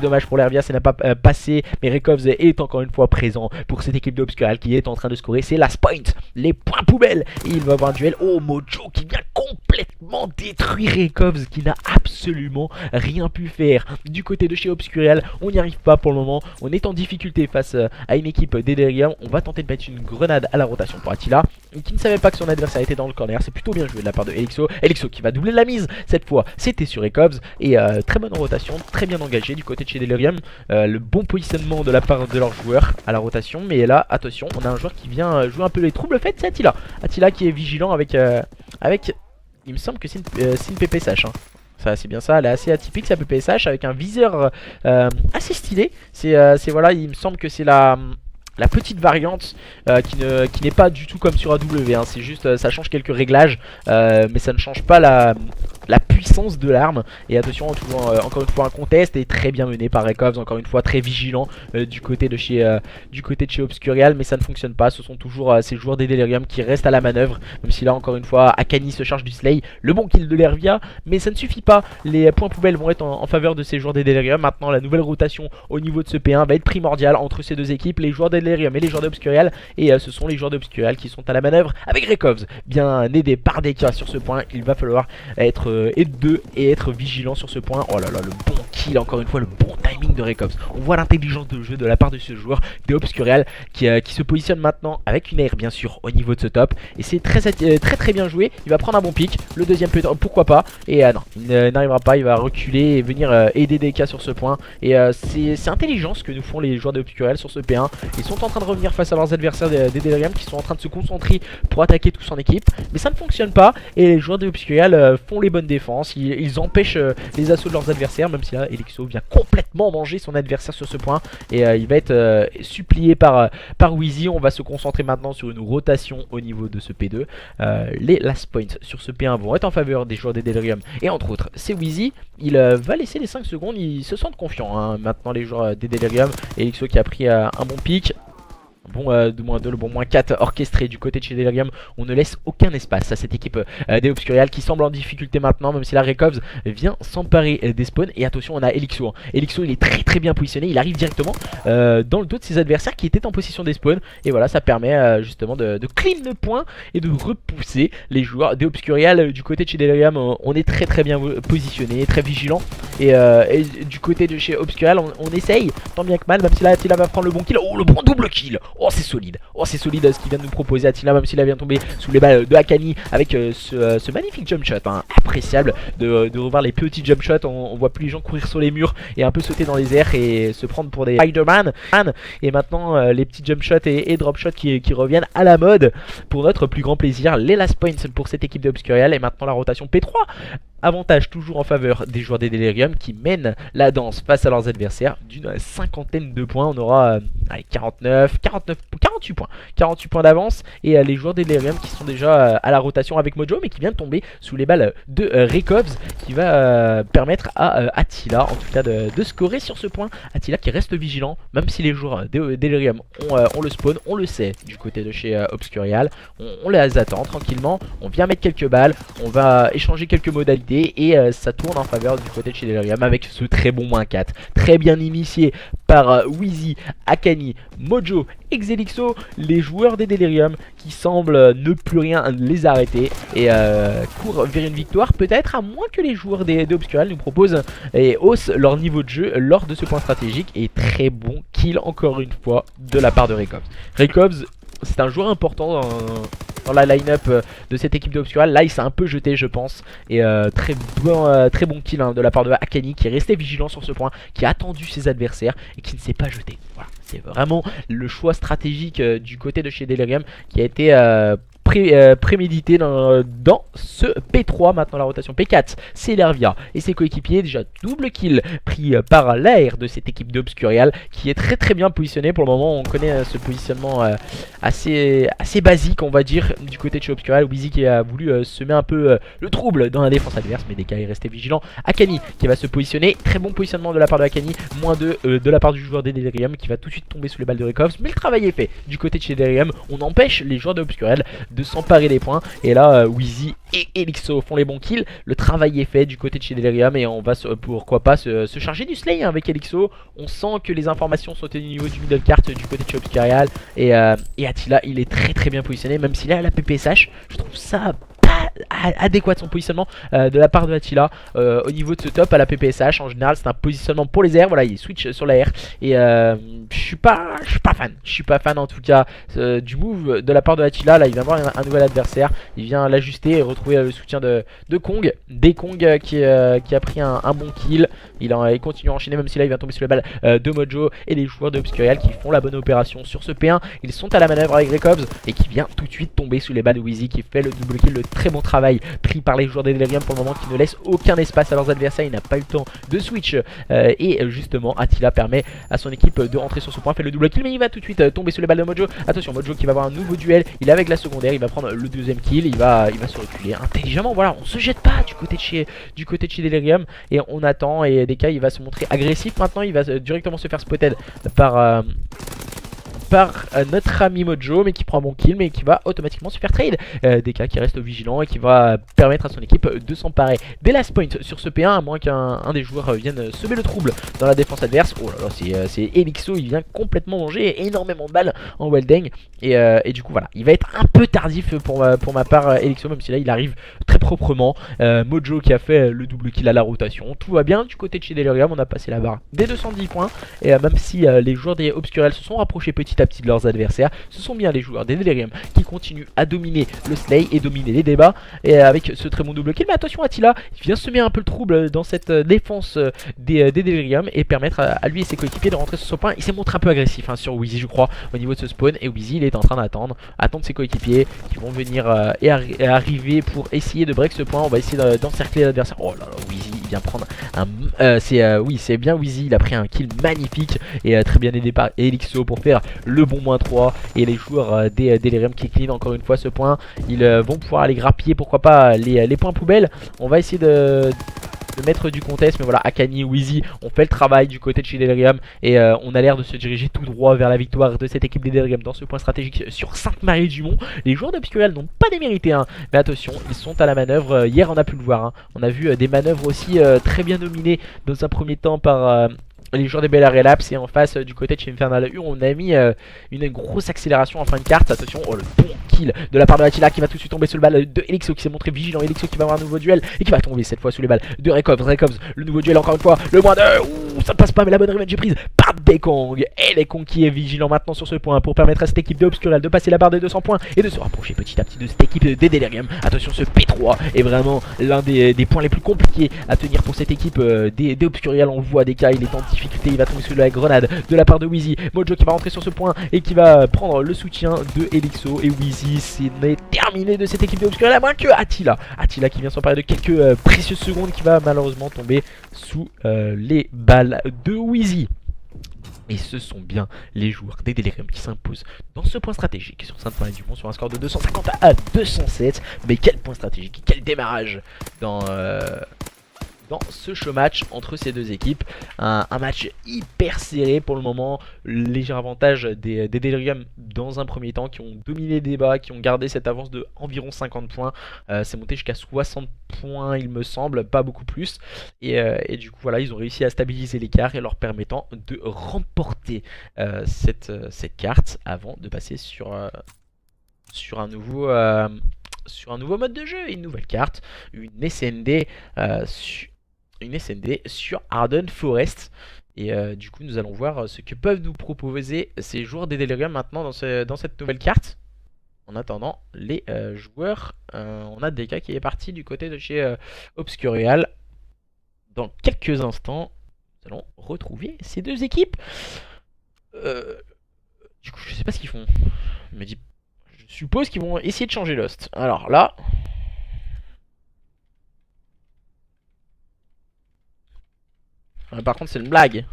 dommage pour Lervia, ça n'a pas passé, mais Rekovs est encore une fois présent pour cette équipe d'Obscurial qui est en train de scorer. C'est last point, les points poubelles, et il va avoir un duel. Oh, Mojo qui vient complètement détruire Rekovs qui n'a absolument rien pu faire. Du côté de chez Obscurial, on n'y arrive pas pour le moment, on est en difficulté face à une équipe des Delirium. On va tenter de mettre une grenade à la rotation pour Attila qui ne savait pas que son adversaire était dans le corner. C'est plutôt bien joué de la part de Elixo. Elixo qui va doubler la mise, cette fois c'était sur Rekovs. Et très bonne rotation, très bien engagé du côté de chez Delirium. Le bon positionnement de la part de leurs joueurs à la rotation. Mais là, attention, on a un joueur qui vient jouer un peu les troubles faits, c'est Attila. Attila qui est vigilant avec il me semble que c'est une PPSH hein. Ça c'est bien ça, elle est assez atypique sa PPSH avec un viseur assez stylé. C'est voilà, il me semble que c'est la petite variante qui n'est pas du tout comme sur AW hein. C'est juste, ça change quelques réglages mais ça ne change pas la puissance de l'arme. Et attention, encore une fois un contest est très bien mené par Rekovs, encore une fois très vigilant du côté de chez Obscurial, mais ça ne fonctionne pas. Ce sont toujours ces joueurs des Delirium qui restent à la manœuvre, même si là encore une fois Akani se charge du slay, le bon kill de Lervia, mais ça ne suffit pas. Les points poubelles vont être en faveur de ces joueurs des Delirium. Maintenant la nouvelle rotation au niveau de ce P1 va être primordiale entre ces deux équipes, les joueurs des Delirium et les joueurs d'Obscurial. Et ce sont les joueurs d'Obscurial qui sont à la manœuvre avec Rekovs bien aidé par DK sur ce point. Il va falloir être et de 2 et être vigilant sur ce point. Oh là là, le bon kill, encore une fois, le bon timing de Recops. On voit l'intelligence de jeu de la part de ce joueur de Obscurial qui se positionne maintenant avec une air bien sûr au niveau de ce top. Et c'est très bien joué. Il va prendre un bon pic. Le deuxième peut pourquoi pas. Et non, il n'arrivera pas. Il va reculer et venir aider DK sur ce point. Et c'est intelligent ce que nous font les joueurs de Obscurial sur ce P1. Ils sont en train de revenir face à leurs adversaires des Delirium qui sont en train de se concentrer pour attaquer tous en équipe. Mais ça ne fonctionne pas. Et les joueurs de Obscurial font les bonnes défenses. Ils empêchent les assauts de leurs adversaires. Même si là, Elixo vient complètement manger son adversaire sur ce point. Et il va être supplié par Wheezy. On va se concentrer maintenant sur une rotation au niveau de ce P2. Les last points sur ce P1 vont être en faveur des joueurs des Delirium. Et entre autres, c'est Wheezy. Il va laisser les 5 secondes. Ils se sentent confiants hein, maintenant les joueurs des Delirium. Elixo qui a pris un bon pic. Bon -2, le bon -4 orchestré du côté de chez Delirium. On ne laisse aucun espace à cette équipe des Obscurial qui semble en difficulté maintenant, même si la Rekovs vient s'emparer des spawns. Et attention, on a Elixo. Elixo, il est très bien positionné. Il arrive directement dans le dos de ses adversaires qui étaient en possession des spawns. Et voilà, ça permet justement de clean le point et de repousser les joueurs des Obscurial. Du côté de chez Delirium, on est très bien positionné, très vigilant. Et du côté de chez Obscurial, on essaye tant bien que mal, même si là Attila va prendre le bon kill. Oh, le bon double kill. Oh c'est solide ce qu'il vient de nous proposer Attila, même s'il vient tomber sous les balles de Akani avec ce magnifique jump shot hein, appréciable de revoir les petits jump shots. On voit plus les gens courir sur les murs et un peu sauter dans les airs et se prendre pour des Spider-Man. Et maintenant les petits jump shots et drop shots qui reviennent à la mode pour notre plus grand plaisir. Les last points pour cette équipe de Obscurial et maintenant la rotation P3. Avantage toujours en faveur des joueurs des Delirium qui mènent la danse face à leurs adversaires d'une 50aine de points. On aura 48 points d'avance. Et les joueurs des Delirium qui sont déjà à la rotation avec Mojo, mais qui vient de tomber sous les balles de Rekovs, qui va permettre à Attila en tout cas de scorer sur ce point. Attila qui reste vigilant, même si les joueurs des Delirium ont le spawn, on le sait du côté de chez Obscurial. On les attend tranquillement, on vient mettre quelques balles, on va échanger quelques modalités. Et ça tourne en faveur du côté de chez Delirium avec ce très bon -4. Très bien initié par Wheezy, Akani, Mojo, Exelixo, les joueurs des Delirium qui semblent ne plus rien les arrêter et courent vers une victoire peut-être, à moins que les joueurs des Obscurial nous proposent et haussent leur niveau de jeu lors de ce point stratégique. Et très bon kill encore une fois de la part de Rekovs. Rekovs, c'est un joueur important dans la line-up de cette équipe de Obscurial. Là il s'est un peu jeté je pense. Et très bon kill hein, de la part de Akani qui est resté vigilant sur ce point, qui a attendu ses adversaires et qui ne s'est pas jeté. Voilà, c'est vraiment le choix stratégique du côté de chez Delirium qui a été prémédité dans ce P3. Maintenant la rotation P4, c'est Lervia et ses coéquipiers. Déjà double kill pris par l'air de cette équipe d'Obscurial qui est très bien positionné pour le moment. On connaît ce positionnement assez basique on va dire du côté de chez Obscurial. Wheezy qui a voulu semer un peu le trouble dans la défense adverse, mais DK est resté vigilant. Akani qui va se positionner, très bon positionnement de la part de Akani, -2 de la part du joueur des Delirium qui va tout de suite tomber sous les balles de Rekovs. Mais le travail est fait du côté de chez Delirium, on empêche les joueurs d'Obscurial de s'emparer des points. Et là Wheezy et Elixo font les bons kills. Le travail est fait du côté de chez Delirium et on va pourquoi pas se charger du slay hein, avec Elixo. On sent que les informations sont au niveau du middle cart du côté de chez Obscurial. Et Attila il est très bien positionné, même s'il a la PPSH. Je trouve ça pas adéquat son positionnement de la part de Attila au niveau de ce top. À la PPSH en général c'est un positionnement pour les airs. Voilà, il switch sur la air et je suis pas fan en tout cas du move de la part de Attila. Là il vient voir un nouvel adversaire, il vient l'ajuster et retrouver le soutien de Kong. Kong qui a pris un bon kill. Il continue à enchaîner, même si là il vient tomber sur les balles de Mojo et les joueurs de Obscurial qui font la bonne opération sur ce P1. Ils sont à la manœuvre avec Rekovs et qui vient tout de suite tomber sous les balles de Wheezy qui fait le double kill. Le très bon travail pris par les joueurs des Delirium pour le moment qui ne laissent aucun espace à leurs adversaires. Il n'a pas eu le temps de switch et justement Attila permet à son équipe de rentrer sur ce point, fait le double kill, mais il va tout de suite tomber sous les balles de Mojo. Attention, Mojo qui va avoir un nouveau duel, il est avec la secondaire, il va prendre le deuxième kill, il va se reculer intelligemment. Voilà, on se jette pas du côté de chez Delirium et on attend. Et DK il va se montrer agressif maintenant, il va directement se faire spotted par par notre ami Mojo, mais qui prend un bon kill, mais qui va automatiquement se faire trade. DK qui reste vigilant et qui va permettre à son équipe de s'emparer des last points sur ce P1, à moins qu'un des joueurs vienne semer le trouble dans la défense adverse. Oh là là, c'est Elixo, il vient complètement manger énormément de balles en Welding. Et du coup voilà, il va être un peu tardif pour ma part Elixo, même si là il arrive très proprement. Mojo qui a fait le double kill à la rotation. Tout va bien du côté de chez Delirium, on a passé la barre des 210 points. Et même si les joueurs des Obscurel se sont rapprochés petit à petit de leurs adversaires, ce sont bien les joueurs des Delirium qui continuent à dominer le Slay et dominer les débats. Et avec ce très bon double kill, mais attention Attila, il vient semer un peu le trouble dans cette défense des Delirium et permettre à lui et ses coéquipiers de rentrer sur ce point. Il s'est montré un peu agressif sur Wheezy je crois au niveau de ce spawn, et Wheezy il est en train d'attendre ses coéquipiers qui vont venir et arriver pour essayer de break ce point. On va essayer d'encercler l'adversaire. Oh là là, Wheezy il vient prendre un... oui c'est bien Wheezy, il a pris un kill magnifique et très bien aidé par Elixo pour faire le bon -3. Et les joueurs des Delirium qui clean encore une fois ce point, ils vont pouvoir aller grappiller pourquoi pas les points poubelles. On va essayer de mettre du contest, mais voilà, Akani et Wheezy ont fait le travail du côté de chez Delirium et on a l'air de se diriger tout droit vers la victoire de cette équipe des Delirium dans ce point stratégique sur Sainte-Marie-du-Mont. Les joueurs d'Obscurel n'ont pas démérité mais attention, ils sont à la manœuvre. Hier on a pu le voir, on a vu des manœuvres aussi très bien dominées dans un premier temps par les joueurs des Bella Relapse, et en face du côté de chez Infernal U on a mis une grosse accélération en fin de carte. Attention, oh le bon kill de la part de Attila qui va tout de suite tomber sous le balle de Elixo qui s'est montré vigilant. Elixo qui va avoir un nouveau duel et qui va tomber cette fois sous les balles de Rekovs, le nouveau duel encore une fois, le -2. Ouh, ça ne passe pas, mais la bonne revenge est prise par Bekong. Et Bekong qui est vigilant maintenant sur ce point pour permettre à cette équipe de Obscurel de passer la barre des 200 points et de se rapprocher petit à petit de cette équipe des Delirium. Attention, ce P3 est vraiment l'un des points les plus compliqués à tenir pour cette équipe des Obscurel. On le voit, DK il est en difficulté, il va tomber sous la grenade de la part de Wheezy. Mojo qui va rentrer sur ce point et qui va prendre le soutien de Elixo, et Wheezy c'est terminé de cette équipe de Obscurel, à moins que Attila qui vient s'emparer de quelques précieuses secondes, qui va malheureusement tomber sous les balles de Wheezy. Et ce sont bien les joueurs des Delirium qui s'imposent dans ce point stratégique sur Sainte-Marie-du-Mont sur un score de 250 à 207. Mais quel point stratégique, quel démarrage dans ce show match entre ces deux équipes. Un match hyper serré pour le moment. Léger avantage des Delirium dans un premier temps, qui ont dominé les débats, qui ont gardé cette avance de environ 50 points. C'est monté jusqu'à 60 points il me semble, pas beaucoup plus. Et du coup voilà, ils ont réussi à stabiliser l'écart et leur permettant de remporter cette carte avant de passer sur un nouveau mode de jeu, une nouvelle carte, une SND sur Arden Forest. Et du coup nous allons voir ce que peuvent nous proposer ces joueurs des Delirium maintenant dans cette nouvelle carte. En attendant les joueurs, on a DK qui est parti du côté de chez Obscurial. Dans quelques instants nous allons retrouver ces deux équipes. Du coup je sais pas ce qu'ils font. Je suppose qu'ils vont essayer de changer Lost. Alors là, par contre c'est une blague.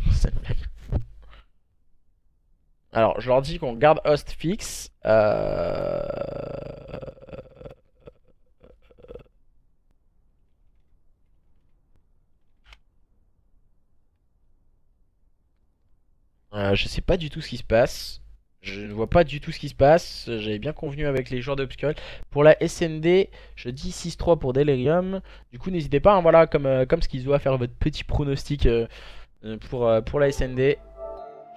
Alors je leur dis qu'on garde host fixe. Je sais pas du tout ce qui se passe. Je ne vois pas du tout ce qui se passe. J'avais bien convenu avec les joueurs d'Obscurel. Pour la SND, je dis 6-3 pour Delirium. Du coup, n'hésitez pas, voilà, comme Schizo, à faire votre petit pronostic pour la SND.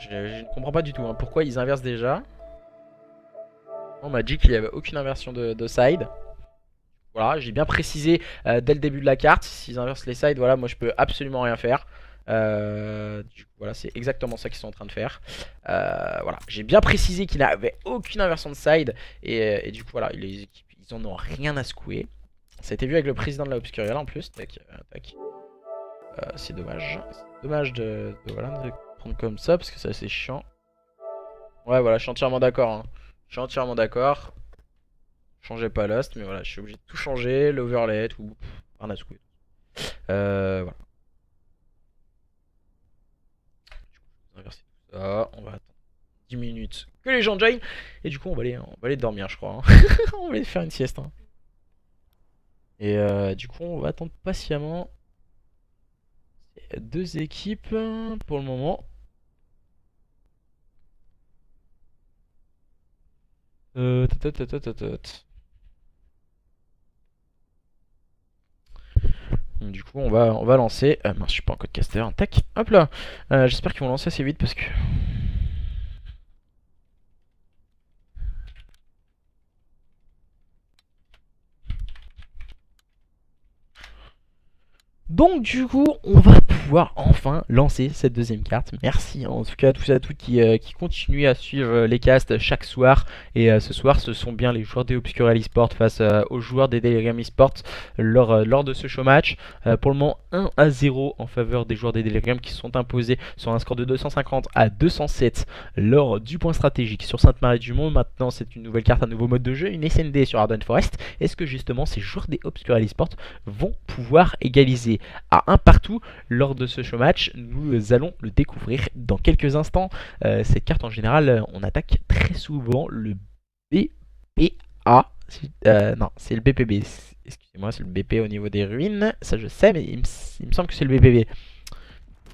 Je ne comprends pas du tout pourquoi ils inversent déjà. On m'a dit qu'il n'y avait aucune inversion de side. Voilà, j'ai bien précisé dès le début de la carte. S'ils inversent les sides, voilà, moi je peux absolument rien faire. Du coup, voilà, c'est exactement ça qu'ils sont en train de faire. Voilà, j'ai bien précisé qu'il n'avait aucune inversion de side. Et du coup, voilà, les équipes, ils en ont rien à secouer. Ça a été vu avec le président de la Obscurial en plus. Tac, tac. C'est dommage. C'est dommage de prendre comme ça parce que c'est assez chiant. Ouais, voilà, je suis entièrement d'accord. Je suis entièrement d'accord. Changez pas Lost, mais voilà, je suis obligé de tout changer. L'overlay, tout. Rien à secouer. Voilà. Inverser tout ça, on va attendre 10 minutes que les gens joignent. Et du coup on va aller dormir je crois. On va aller faire une sieste. Et du coup on va attendre patiemment deux équipes pour le moment. Tot, tot, tot, tot, tot. Donc, du coup, on va lancer. Mince, je suis pas en codecaster. Tac, hop là. J'espère qu'ils vont lancer assez vite parce que. Donc du coup, on va pouvoir enfin lancer cette deuxième carte. Merci en tout cas à tous et à toutes qui continuent à suivre les casts chaque soir. Et ce soir, ce sont bien les joueurs des Obscurel eSport face aux joueurs des Delirium eSport lors de ce show match. Pour le moment, 1-0 en faveur des joueurs des Delirium qui se sont imposés sur un score de 250 à 207 lors du point stratégique sur Sainte-Marie-du-Mont. Maintenant, c'est une nouvelle carte, un nouveau mode de jeu, une SND sur Arden Forest. Est-ce que justement ces joueurs des Obscurel eSport vont pouvoir égaliser à un partout lors de ce show match? Nous allons le découvrir dans quelques instants. Cette carte en général, on attaque très souvent le BPA. Non, c'est le BPB. Excusez-moi, c'est le BP au niveau des ruines. Ça je sais, mais il me semble que c'est le BPB.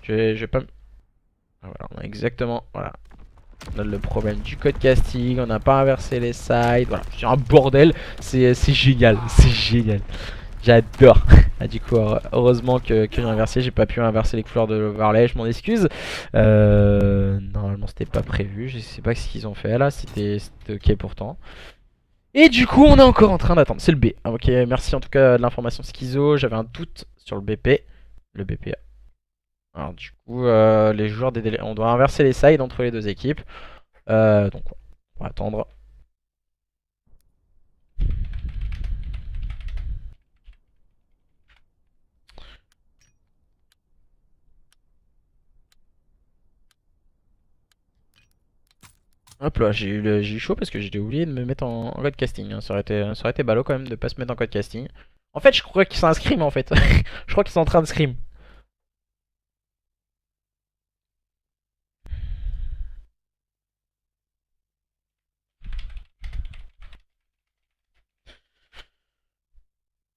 Je vais pas... Voilà, on a exactement... Voilà. On a le problème du code casting, on n'a pas inversé les sides. Voilà, c'est un bordel. C'est génial, c'est génial. J'adore. Ah, du coup, heureusement que j'ai inversé. J'ai pas pu inverser les couleurs de l'overlay. Je m'en excuse. Normalement, c'était pas prévu. Je sais pas ce qu'ils ont fait là. C'était ok pourtant. Et du coup, on est encore en train d'attendre. C'est le B. Ah, ok, merci en tout cas de l'information schizo. J'avais un doute sur le BP. Le BPA. Alors, du coup, les joueurs des délais. On doit inverser les sides entre les deux équipes. Donc, on va attendre. Hop là, j'ai eu chaud parce que j'ai oublié de me mettre en code casting. Ça aurait été ballot quand même de pas se mettre en code casting. En fait, je crois qu'ils sont un scrim en fait. Je crois qu'ils sont en train de scrim.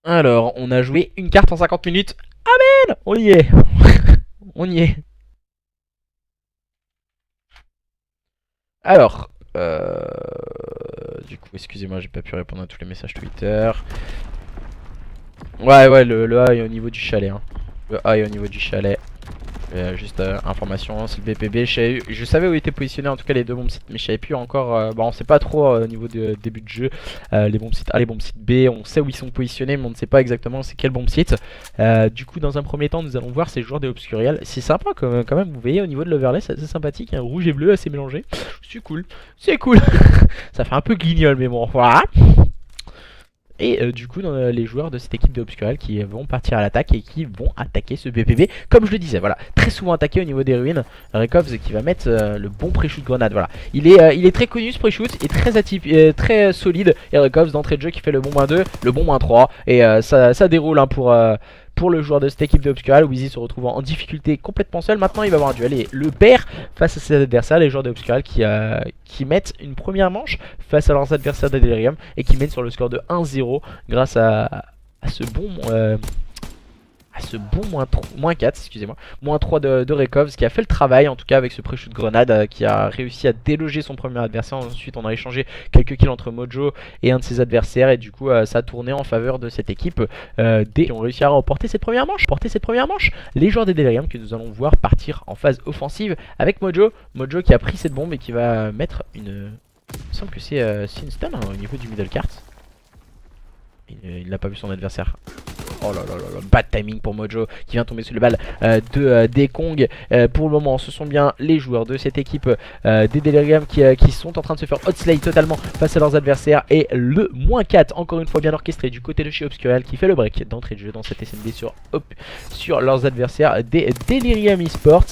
Alors, on a joué une carte en 50 minutes. Amen. On y est. On y est. Alors, du coup, excusez-moi, j'ai pas pu répondre à tous les messages Twitter. Ouais, le A est au niveau du chalet. Hein. Le A est au niveau du chalet. Juste information, c'est le BPB. Je savais où étaient positionnés en tout cas les deux bombes sites, mais je savais plus encore. Bon, on sait pas trop au niveau du début de jeu. Les bombes sites A, les bombes sites B, on sait où ils sont positionnés, mais on ne sait pas exactement c'est quel bombe site. Du coup, dans un premier temps, nous allons voir ces joueurs des Obscurial. C'est sympa quand même, vous voyez au niveau de l'overlay, c'est assez sympathique. Un rouge et bleu assez mélangé. C'est cool, c'est cool. Ça fait un peu guignol, mais bon, voilà. Et du coup, les joueurs de cette équipe de Obscurel qui vont partir à l'attaque et qui vont attaquer ce BPB. Comme je le disais, voilà, très souvent attaqué au niveau des ruines. Rekovs qui va mettre le bon pré-shoot grenade. Voilà, il est très connu ce pré-shoot, et très solide. Et Rekovs d'entrée de jeu qui fait le bon -2, le bon -3. Et ça déroule hein, pour le joueur de cette équipe de Obscurel. Wheezy se retrouve en difficulté complètement seul. Maintenant, il va avoir un duel et le perd face à ses adversaires, les joueurs de Obscurel qui mettent une première manche face à leurs adversaires de Delirium et qui mènent sur le score de 1-0 grâce à ce bon -4, excusez-moi, -3 de Rekovs qui a fait le travail en tout cas avec ce pré-shoot grenade qui a réussi à déloger son premier adversaire. Ensuite on a échangé quelques kills entre Mojo et un de ses adversaires et du coup ça a tourné en faveur de cette équipe qui ont réussi à remporter cette première manche. Les joueurs des Delirium que nous allons voir partir en phase offensive avec Mojo qui a pris cette bombe et qui va mettre une... Il me semble que c'est une stun hein, au niveau du middle cart. Il n'a pas vu son adversaire. Oh là là là, bad timing pour Mojo qui vient tomber sous le balle de Dekong. Pour le moment, ce sont bien les joueurs de cette équipe des Delirium qui sont en train de se faire hotslay totalement face à leurs adversaires. Et le -4, encore une fois bien orchestré du côté de chez Obscurel qui fait le break d'entrée de jeu dans cette SND sur leurs adversaires des Delirium eSports.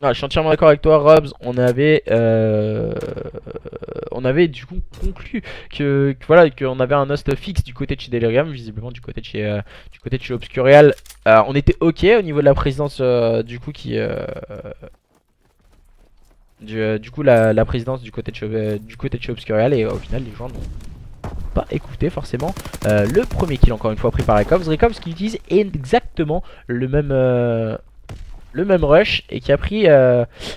Ah, je suis entièrement d'accord avec toi, Robs. On avait du coup conclu voilà qu'on avait un host fixe du côté de chez Delirium, visiblement du côté de chez Obscurial. On était ok au niveau de la présidence du coup du coup la présidence du côté de chez Obscurial, et au final les gens n'ont pas écouté forcément. Le premier kill encore une fois pris par Rekovs qui utilise exactement le même rush et qui a pris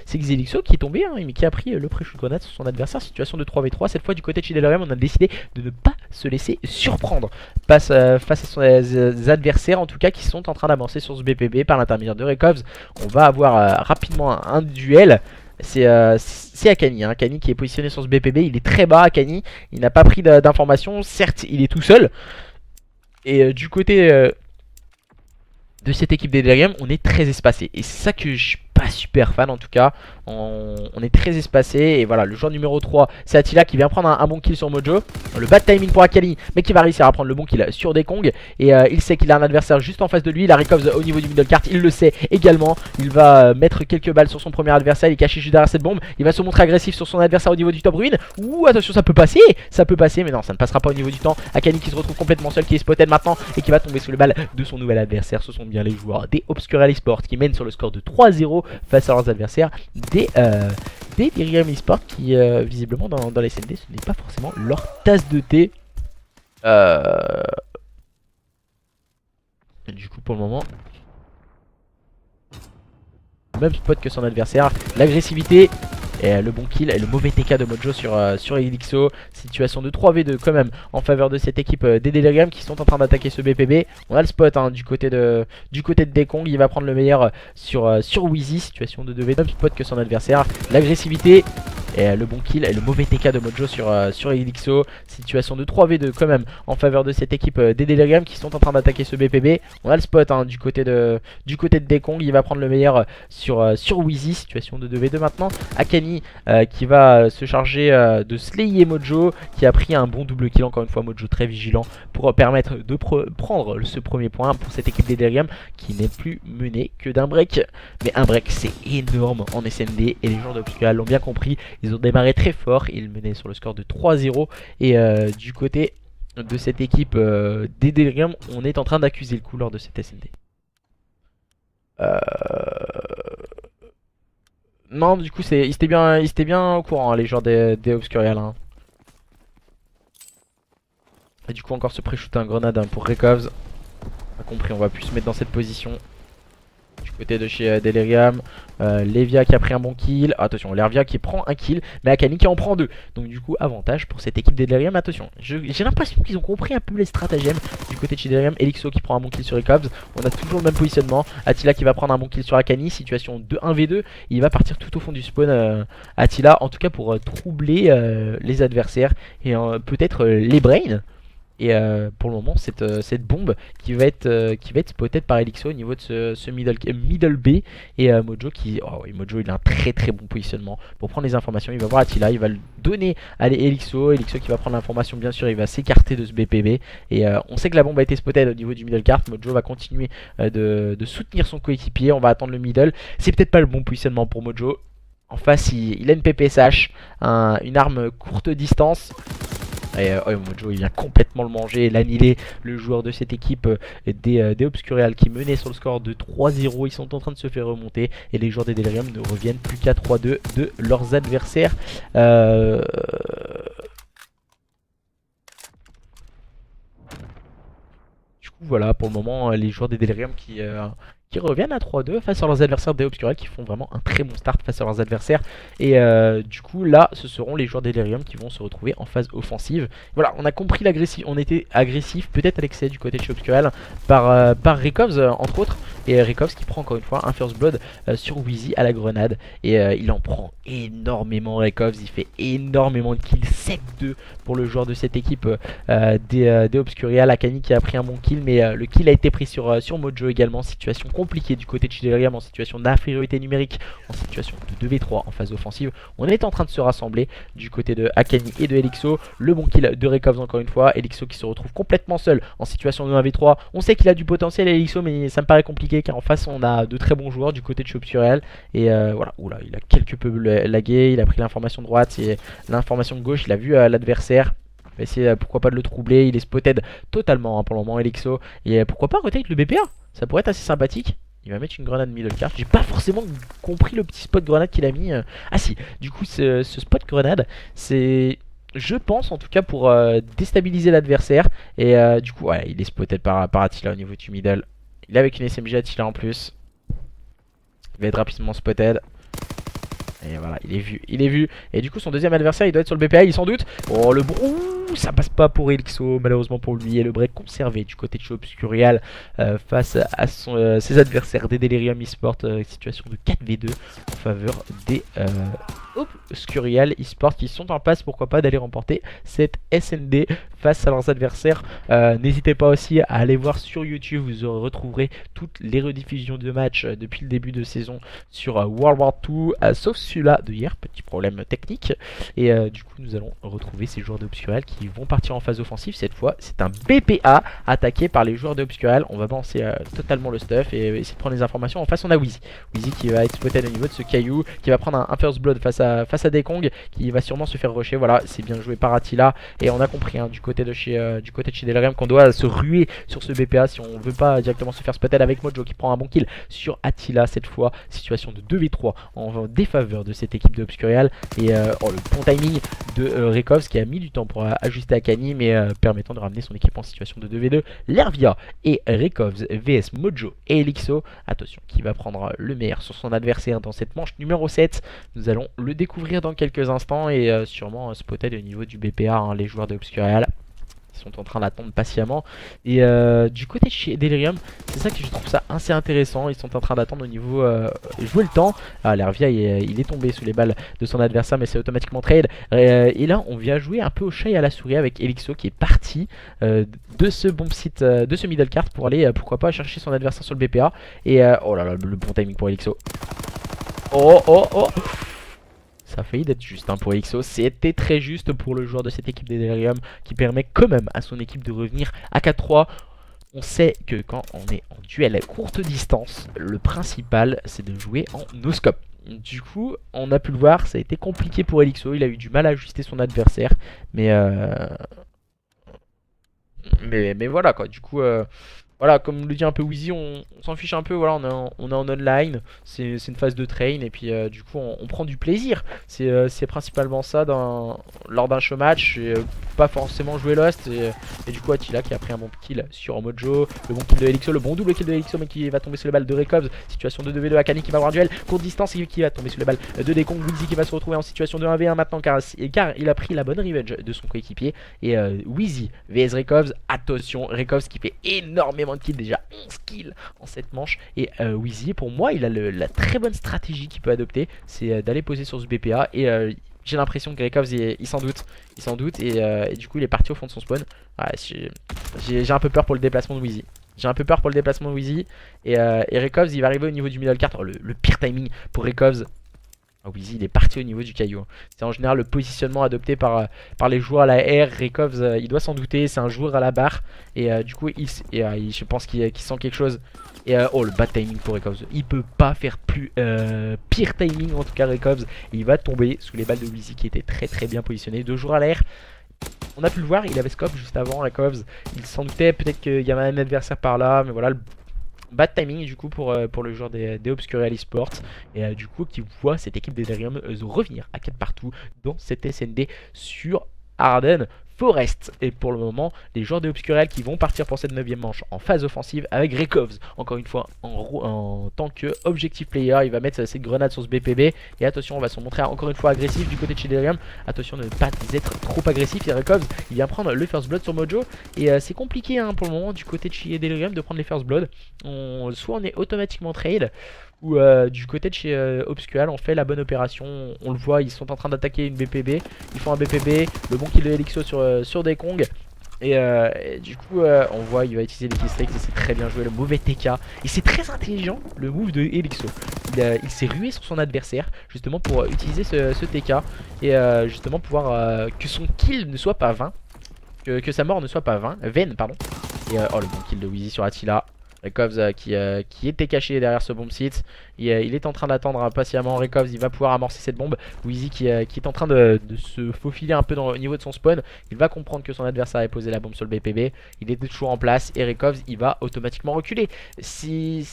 c'est Xelixo qui est tombé mais qui a pris le pré-shoot grenade sur son adversaire. Situation de 3v3, cette fois du côté de chez Delirium on a décidé de ne pas se laisser surprendre face à ses adversaires en tout cas qui sont en train d'avancer sur ce BPB par l'intermédiaire de Rekovs. On va avoir rapidement un duel. C'est Akani, Akani qui est positionné sur ce BPB, il est très bas Akani, il n'a pas pris d'informations, certes il est tout seul. Et du côté de cette équipe des Delirium, on est très espacé. Et c'est ça que je suis pas super fan en tout cas. On est très espacé. Et voilà, le joueur numéro 3, c'est Attila qui vient prendre un bon kill sur Mojo. Le bad timing pour Akali, mais qui va réussir à prendre le bon kill sur Dekong. Et il sait qu'il a un adversaire juste en face de lui. Il a Rekovs au niveau du middle cart, il le sait également. Il va mettre quelques balles sur son premier adversaire. Il est caché juste derrière cette bombe. Il va se montrer agressif sur son adversaire au niveau du top ruine. Ouh, attention, ça peut passer. Ça peut passer, mais non, ça ne passera pas au niveau du temps. Akali qui se retrouve complètement seul, qui est spotted maintenant et qui va tomber sous le balle de son nouvel adversaire. Ce sont bien les joueurs des Obscura Esports qui mènent sur le score de 3-0 face à leurs adversaires des Delirium Esports qui visiblement dans les SND ce n'est pas forcément leur tasse de thé. Et du coup pour le moment même spot que son adversaire, l'agressivité et le bon kill et le mauvais TK de Mojo sur Elixo. Situation de 3v2 quand même en faveur de cette équipe des Delirium qui sont en train d'attaquer ce BPB. On a le spot du côté de Dekong, il va prendre le meilleur sur Wheezy. Situation de 2v2, même spot que son adversaire, l'agressivité et le bon kill et le mauvais TK de Mojo sur Elixo. Situation de 3v2 quand même en faveur de cette équipe des Delirium qui sont en train d'attaquer ce BPB. On a le spot du côté de Dekong, il va prendre le meilleur sur Wheezy. Situation de 2v2 maintenant. Akani qui va se charger de slayer Mojo, qui a pris un bon double kill. Encore une fois Mojo très vigilant pour permettre de prendre ce premier point pour cette équipe des Delirium qui n'est plus menée que d'un break. Mais un break c'est énorme en SND et les joueurs d'Obscura l'ont bien compris. Ils ont démarré très fort, ils menaient sur le score de 3-0 et du côté de cette équipe des Delirium on est en train d'accuser le coup lors de cette SND. Non, du coup, ils étaient bien au courant, les joueurs des Obscurial. Et du coup, encore se pré-shoot un grenade pour Rekovs. Pas compris, on va plus se mettre dans cette position. Du côté de chez Delirium, Levia qui a pris un bon kill. Attention, Lervia qui prend un kill, mais Akani qui en prend deux. Donc du coup, avantage pour cette équipe de Delirium. Attention, j'ai l'impression qu'ils ont compris un peu les stratagèmes du côté de chez Delirium. Elixo qui prend un bon kill sur Rekovs. On a toujours le même positionnement. Attila qui va prendre un bon kill sur Akani. Situation de 1v2. Il va partir tout au fond du spawn, Attila, en tout cas pour troubler les adversaires et peut-être les brains. Et pour le moment cette bombe qui va être peut-être par Elixo au niveau de ce middle B. Et Mojo qui... Oh oui, Mojo il a un très très bon positionnement pour prendre les informations. Il va voir Attila, il va le donner à Elixo. Elixo qui va prendre l'information bien sûr, il va s'écarter de ce BPB. Et on sait que la bombe a été spotted au niveau du middle cart. Mojo va continuer de soutenir son coéquipier. On va attendre le middle. C'est peut-être pas le bon positionnement pour Mojo. En face il a une PPSH, une arme courte distance. Et Mojo il vient complètement le manger, l'annihiler, le joueur de cette équipe des Obscurial qui menait sur le score de 3-0. Ils sont en train de se faire remonter et les joueurs des Delirium ne reviennent plus qu'à 3-2 de leurs adversaires. Du coup voilà, pour le moment les joueurs des Delirium qui reviennent à 3-2 face à leurs adversaires des Obscura qui font vraiment un très bon start face à leurs adversaires. Et du coup là ce seront les joueurs d'Delirium qui vont se retrouver en phase offensive. Voilà, on a compris l'agressif, on était agressif peut-être à l'excès du côté de chez Obscura par Rekovs entre autres. Et Rekovs qui prend encore une fois un first blood sur Wheezy à la grenade. Et il en prend énormément Rekovs, il fait énormément de kills, 7-2 pour le joueur de cette équipe des Obscurial. Akani qui a pris un bon kill, mais le kill a été pris sur Mojo également. Situation compliquée du côté de chez Delirium en situation d'infériorité numérique, en situation de 2v3 en phase offensive. On est en train de se rassembler du côté de Akani et de Elixo. Le bon kill de Rekovs encore une fois. Elixo qui se retrouve complètement seul en situation de 1v3. On sait qu'il a du potentiel Elixo, mais ça me paraît compliqué car en face on a de très bons joueurs du côté de chez Obscurial. Et voilà, oula, il a quelque peu lagué, il a pris l'information de droite et l'information de gauche, il a vu l'adversaire. Il va essayer pourquoi pas de le troubler, il est spotted totalement pour le moment Elixo. Et pourquoi pas retake le BPA, ça pourrait être assez sympathique. Il va mettre une grenade middle cart. J'ai pas forcément compris le petit spot grenade qu'il a mis. Ah si, du coup ce spot grenade c'est... Je pense en tout cas pour déstabiliser l'adversaire. Et du coup ouais, il est spotted par Attila au niveau du middle. Il est avec une SMG Attila en plus. Il va être rapidement spotted. Et voilà, il est vu, il est vu. Et du coup, son deuxième adversaire, il doit être sur le BPA, il s'en doute. Oh, le ouh, ça passe pas pour Elixo, malheureusement pour lui. Et le break conservé du côté de chez Obscurial face à ses adversaires des Delirium eSport. Situation de 4v2 en faveur des Obscurial eSport qui sont en passe, pourquoi pas, d'aller remporter cette SND face à leurs adversaires. N'hésitez pas aussi à aller voir sur YouTube, vous retrouverez toutes les rediffusions de matchs depuis le début de saison sur World War 2, sauf celui-là de hier, petit problème technique. Et du coup nous allons retrouver ces joueurs d'Obscurial qui vont partir en phase offensive. Cette fois c'est un BPA attaqué par les joueurs d'Obscurial. On va balancer totalement le stuff et essayer de prendre les informations. En face on a Wheezy qui va exploiter au niveau de ce caillou, qui va prendre un first blood face à Dekong, qui va sûrement se faire rusher. Voilà, c'est bien joué par Attila. Et on a compris du côté de chez Delirium qu'on doit se ruer sur ce BPA si on veut pas directement se faire spotted, avec Mojo qui prend un bon kill sur Attila cette fois. Situation de 2v3 en défaveur de cette équipe de Obscurial. Et le bon timing de Rekovs qui a mis du temps pour ajuster Akani, mais permettant de ramener son équipe en situation de 2v2. Lervia et Rekovs vs Mojo et Elixo. Attention, qui va prendre le meilleur sur son adversaire dans cette manche numéro 7. Nous allons le découvrir dans quelques instants et sûrement spotted au niveau du BPA, les joueurs de Obscurial. Ils sont en train d'attendre patiemment. Et du côté de chez Delirium, c'est ça que je trouve ça assez intéressant. Ils sont en train d'attendre au niveau jouer le temps. Lervia il est tombé sous les balles de son adversaire, mais c'est automatiquement trade. Et là on vient jouer un peu au chat et à la souris avec Elixo qui est parti de ce bomb site, de ce middle card pour aller pourquoi pas chercher son adversaire sur le BPA. Et oh là là, le bon timing pour Elixo. Oh oh oh, ça a failli d'être juste pour Elixo. C'était très juste pour le joueur de cette équipe des Delirium qui permet quand même à son équipe de revenir à 4-3. On sait que quand on est en duel à courte distance, le principal c'est de jouer en no-scope. Du coup, on a pu le voir, ça a été compliqué pour Elixo. Il a eu du mal à ajuster son adversaire. Mais voilà quoi, du coup... Voilà, comme le dit un peu Wheezy, on s'en fiche un peu, voilà, on est en online, c'est une phase de train et puis du coup on prend du plaisir. C'est principalement ça lors d'un show match, pas forcément jouer Lost et du coup Attila qui a pris un bon kill sur Mojo, le bon kill de Elixo, le bon double kill de Elixo mais qui va tomber sur les balles de Rekovs. Situation de 2v2, Akani qui va avoir un duel, courte distance et qui va tomber sur les balles de Dekong. Wheezy qui va se retrouver en situation de 1v1 maintenant car il a pris la bonne revenge de son coéquipier. Et Wheezy vs Rekovs, attention, Rekovs qui fait énormément de kills, déjà 11 kills en cette manche. Et Wheezy, pour moi, il a la très bonne stratégie qu'il peut adopter, c'est d'aller poser sur ce BPA. Et j'ai l'impression que Rekovs il s'en doute, et du coup il est parti au fond de son spawn. Ouais, j'ai un peu peur pour le déplacement de Wheezy. Et Rekovs il va arriver au niveau du middle cart. Oh, le pire timing pour Rekovs. Wheezy il est parti au niveau du caillou. C'est en général le positionnement adopté par les joueurs à la R. Rekovs il doit s'en douter, c'est un joueur à la barre. Et du coup je pense qu'il sent quelque chose. Et oh, le bad timing pour Rekovs. Il peut pas faire pire timing en tout cas Rekovs. Il va tomber sous les balles de Wheezy qui était très très bien positionné. 2 joueurs à l'air. On a pu le voir, il avait scope juste avant Rekovs. Il s'en doutait peut-être qu'il y avait un adversaire par là, mais voilà, le bad timing du coup pour le joueur des Obscurial eSports. Et du coup qui voit cette équipe des Delirium revenir à 4 partout dans cette SND sur Arden Forest. Et pour le moment les joueurs des Obscurial qui vont partir pour cette 9ème manche en phase offensive avec Rekovs encore une fois en tant que objective player. Il va mettre cette grenade sur ce BPB et attention, on va se montrer encore une fois agressif du côté de chez Delirium. Attention de ne pas être trop agressif. Et Rekovs il vient prendre le first blood sur Mojo. Et c'est compliqué pour le moment du côté de chez Delirium de prendre les first blood. Soit on est automatiquement trade, ou du côté de chez Obscurial on fait la bonne opération. On le voit, ils sont en train d'attaquer une BPB. Ils font un BPB, le bon kill de Elixo sur Dekong. Et du coup on voit il va utiliser les killstreaks et c'est très bien joué, le mauvais TK. Et c'est très intelligent le move de Elixo. Il s'est rué sur son adversaire justement pour utiliser ce TK. Et justement pouvoir que son kill ne soit pas vain, que sa mort ne soit pas vaine pardon. Et oh, le bon kill de Wheezy sur Attila. Rekovs qui était caché derrière ce bomb site. Il est en train d'attendre patiemment. Rekovs il va pouvoir amorcer cette bombe. Wheezy qui est en train de se faufiler un peu au niveau de son spawn. Il va comprendre que son adversaire a posé la bombe sur le BPB. Il est toujours en place et Rekovs il va automatiquement reculer. C'est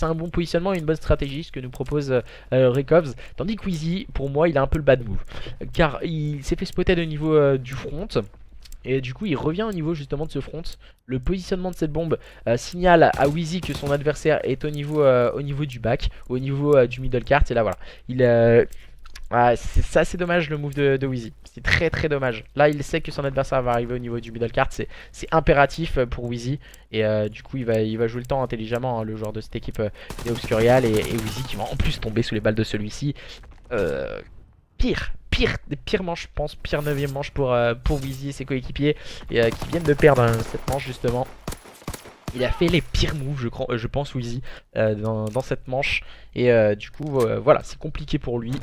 un bon positionnement et une bonne stratégie ce que nous propose Rekovs. Tandis que Wheezy pour moi il a un peu le bad move car il s'est fait spotter au niveau du front. Et du coup il revient au niveau justement de ce front. Le positionnement de cette bombe signale à Wheezy que son adversaire est au niveau du back, au niveau du middle cart. Et là voilà, il, c'est assez dommage le move de Wheezy. C'est très très dommage. Là il sait que son adversaire va arriver au niveau du middle cart. C'est impératif pour Wheezy. Et du coup il va jouer le temps intelligemment, hein, le joueur de cette équipe des Obscurial. Et Wheezy qui va en plus tomber sous les balles de celui-ci. Des pires manches, je pense, pire 9ème manche pour Wheezy et ses coéquipiers qui viennent de perdre cette manche justement. Il a fait les pires moves, je pense, Wheezy, dans cette manche. Et du coup, voilà, c'est compliqué pour lui.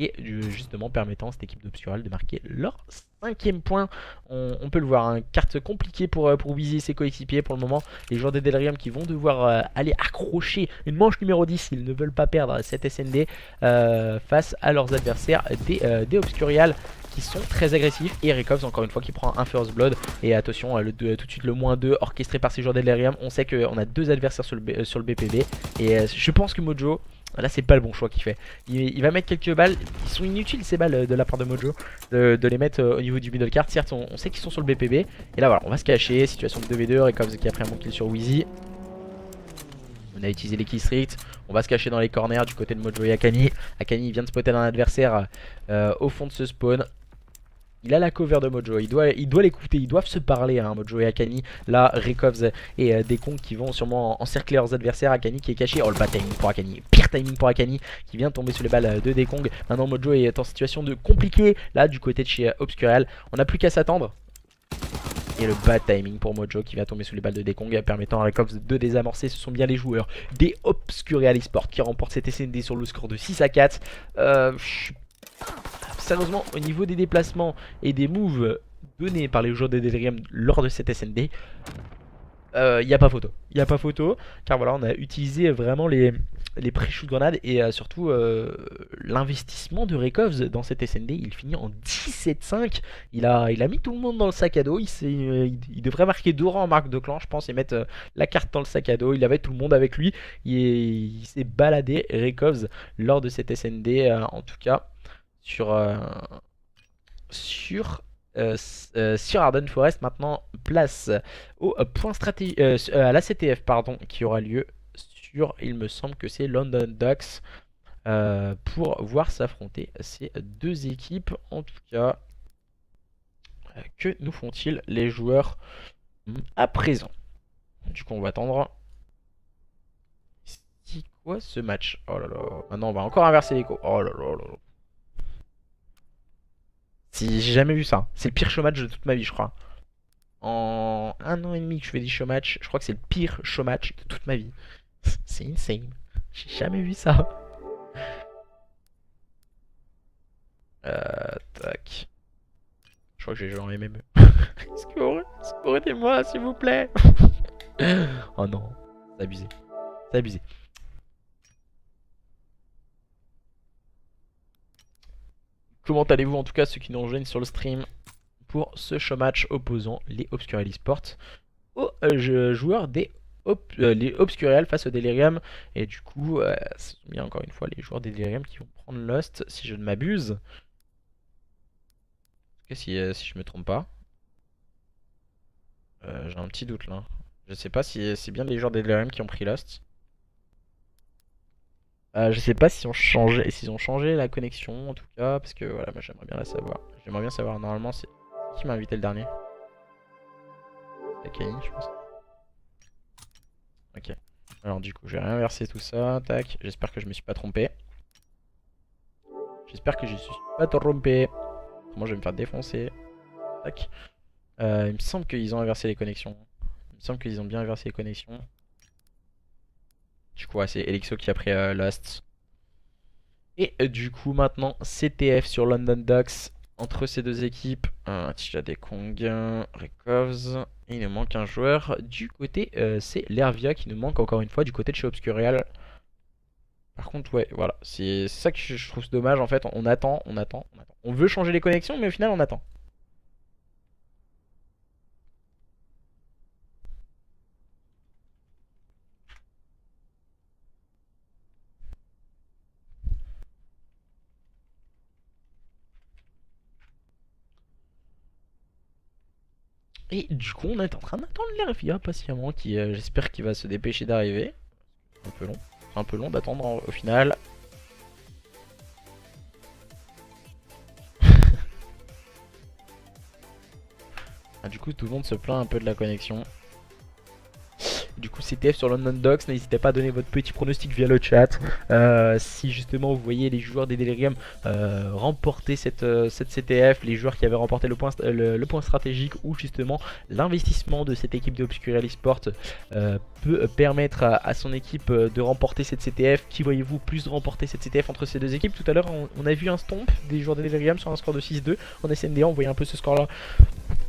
Et justement permettant à cette équipe d'Obscural de marquer leur 5ème point. On peut le voir, hein, carte compliquée pour Wheezy et ses coéquipiers pour le moment. Les joueurs des Delirium qui vont devoir aller accrocher une manche numéro 10 s'ils ne veulent pas perdre cette SND face à leurs adversaires des Obscurial qui sont très agressifs. Et Rekovs encore une fois qui prend un First Blood. Et attention, tout de suite le -2 orchestré par ces joueurs des Delirium. On sait qu'on a deux adversaires sur le BPB. Et je pense que Mojo... Là c'est pas le bon choix qu'il fait. Il va mettre quelques balles. Ils sont inutiles ces balles de la part de Mojo. De les mettre au niveau du middle cart. Certes on sait qu'ils sont sur le BPB. Et là voilà on va se cacher. Situation de 2v2. Rekovs qui a pris un bon kill sur Wheezy. On a utilisé les kill streaks. On va se cacher dans les corners du côté de Mojo et Akani. Akani vient de spotter un adversaire au fond de ce spawn. Il a la cover de Mojo, il doit l'écouter, ils doivent se parler, hein, Mojo et Akani. Là, Rekovs et Dekong qui vont sûrement encercler leurs adversaires. Akani qui est caché, oh le bad timing pour Akani, pire timing pour Akani qui vient de tomber sous les balles de Dekong. Maintenant Mojo est en situation de compliqué, là du côté de chez Obscurial. On n'a plus qu'à s'attendre. Et le bad timing pour Mojo qui va tomber sous les balles de Dekong, permettant à Rekovs de désamorcer. Ce sont bien les joueurs des Obscurial Esports qui remportent cette SND sur le score de 6-4. Sérieusement, au niveau des déplacements et des moves donnés par les joueurs de Delirium lors de cette SND, il n'y a pas photo. Il n'y a pas photo, car voilà, on a utilisé vraiment les pré-shoot grenades et surtout l'investissement de Rekovs dans cette SND. Il finit en 17-5. Il a mis tout le monde dans le sac à dos. Il devrait marquer 2 rangs en marque de clan, je pense, et mettre la carte dans le sac à dos. Il avait tout le monde avec lui. Il s'est baladé, Rekovs, lors de cette SND, en tout cas. Sur Arden Forest. Maintenant place au point stratégique à la CTF pardon, qui aura lieu sur, il me semble que c'est London Ducks, pour voir s'affronter ces deux équipes. En tout cas, que nous font-ils les joueurs à présent? Du coup on va attendre. C'est quoi ce match? Oh là là, maintenant on va encore inverser les l'écho. Oh là là là là. Si, j'ai jamais vu ça. C'est le pire showmatch de toute ma vie, je crois. En 1 an et demi que je fais des showmatchs, je crois que c'est le pire showmatch de toute ma vie. C'est insane. J'ai jamais vu ça. Tac. Je crois que j'ai joué en MME. Secourez-moi, s'il vous plaît. Oh non, c'est abusé. C'est abusé. Comment allez-vous en tout cas ceux qui nous rejoignent sur le stream pour ce showmatch opposant les Obscurial Esports aux joueurs des les Obscurial face au Delirium. Et du coup, ce sont bien encore une fois les joueurs des Delirium qui vont prendre Lost si je ne m'abuse. Si je me trompe pas. J'ai un petit doute là. Je sais pas si c'est bien les joueurs des Delirium qui ont pris Lost. Je sais pas s'ils ont changé la connexion en tout cas, parce que voilà, moi j'aimerais bien la savoir. J'aimerais bien savoir, normalement c'est qui m'a invité le dernier? C'est Kenny je pense. Ok. Alors du coup je vais réinverser tout ça, tac, j'espère que je me suis pas trompé. J'espère que je suis pas trompé. Autrement je vais me faire défoncer. Tac. Il me semble qu'ils ont inversé les connexions. Il me semble qu'ils ont bien inversé les connexions. Du coup ouais, c'est Elixo qui a pris Lost. Et du coup maintenant CTF sur London Ducks entre ces deux équipes. Tija Dekong, Rekovs. Et il nous manque un joueur du côté, c'est Lervia qui nous manque encore une fois du côté de chez Obscurial. Par contre ouais voilà, c'est ça que je trouve dommage en fait. On attend. On veut changer les connexions mais au final on attend. Et du coup on est en train d'attendre l'Hervia patiemment qui j'espère qu'il va se dépêcher d'arriver. Un peu long. C'est un peu long d'attendre au final. Ah, du coup tout le monde se plaint un peu de la connexion. Du coup CTF sur London Docks, n'hésitez pas à donner votre petit pronostic via le chat. Si justement vous voyez les joueurs des Delirium remporter cette CTF, les joueurs qui avaient remporté le point stratégique, ou justement l'investissement de cette équipe de Obscurial Esport peut permettre à son équipe de remporter cette CTF. Qui voyez-vous plus remporter cette CTF entre ces deux équipes? Tout à l'heure on a vu un stomp des joueurs des Delirium sur un score de 6-2 en SNDA, on voyait un peu ce score là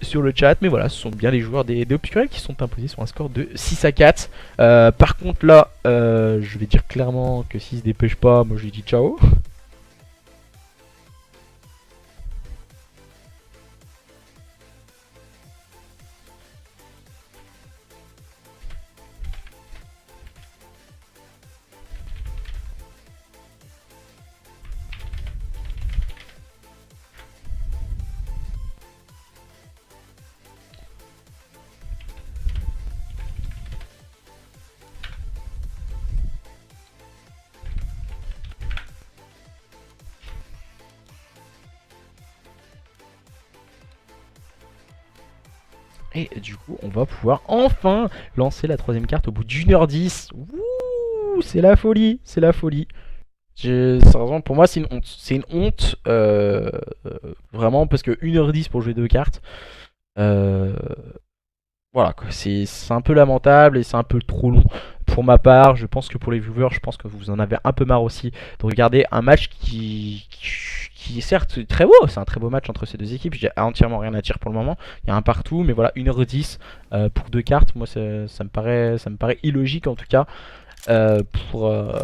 sur le chat, mais voilà, ce sont bien les joueurs des Obscurial qui sont imposés sur un score de 6-4. Par contre là, je vais dire clairement que s'ils se dépêchent pas, moi je lui dis ciao. Et du coup, on va pouvoir enfin lancer la troisième carte au bout d'1h10. Wouh, c'est la folie, c'est la folie. Sérieusement, pour moi, c'est une honte. C'est une honte, vraiment, parce que 1h10 pour jouer deux cartes. Voilà, c'est un peu lamentable et c'est un peu trop long pour ma part. Je pense que pour les viewers, je pense que vous en avez un peu marre aussi de regarder un match qui est certes très beau. C'est un très beau match entre ces deux équipes. J'ai entièrement rien à dire pour le moment. Il y a un partout, mais voilà, 1h10 pour deux cartes. Moi, ça me paraît illogique en tout cas. euh, pour, euh,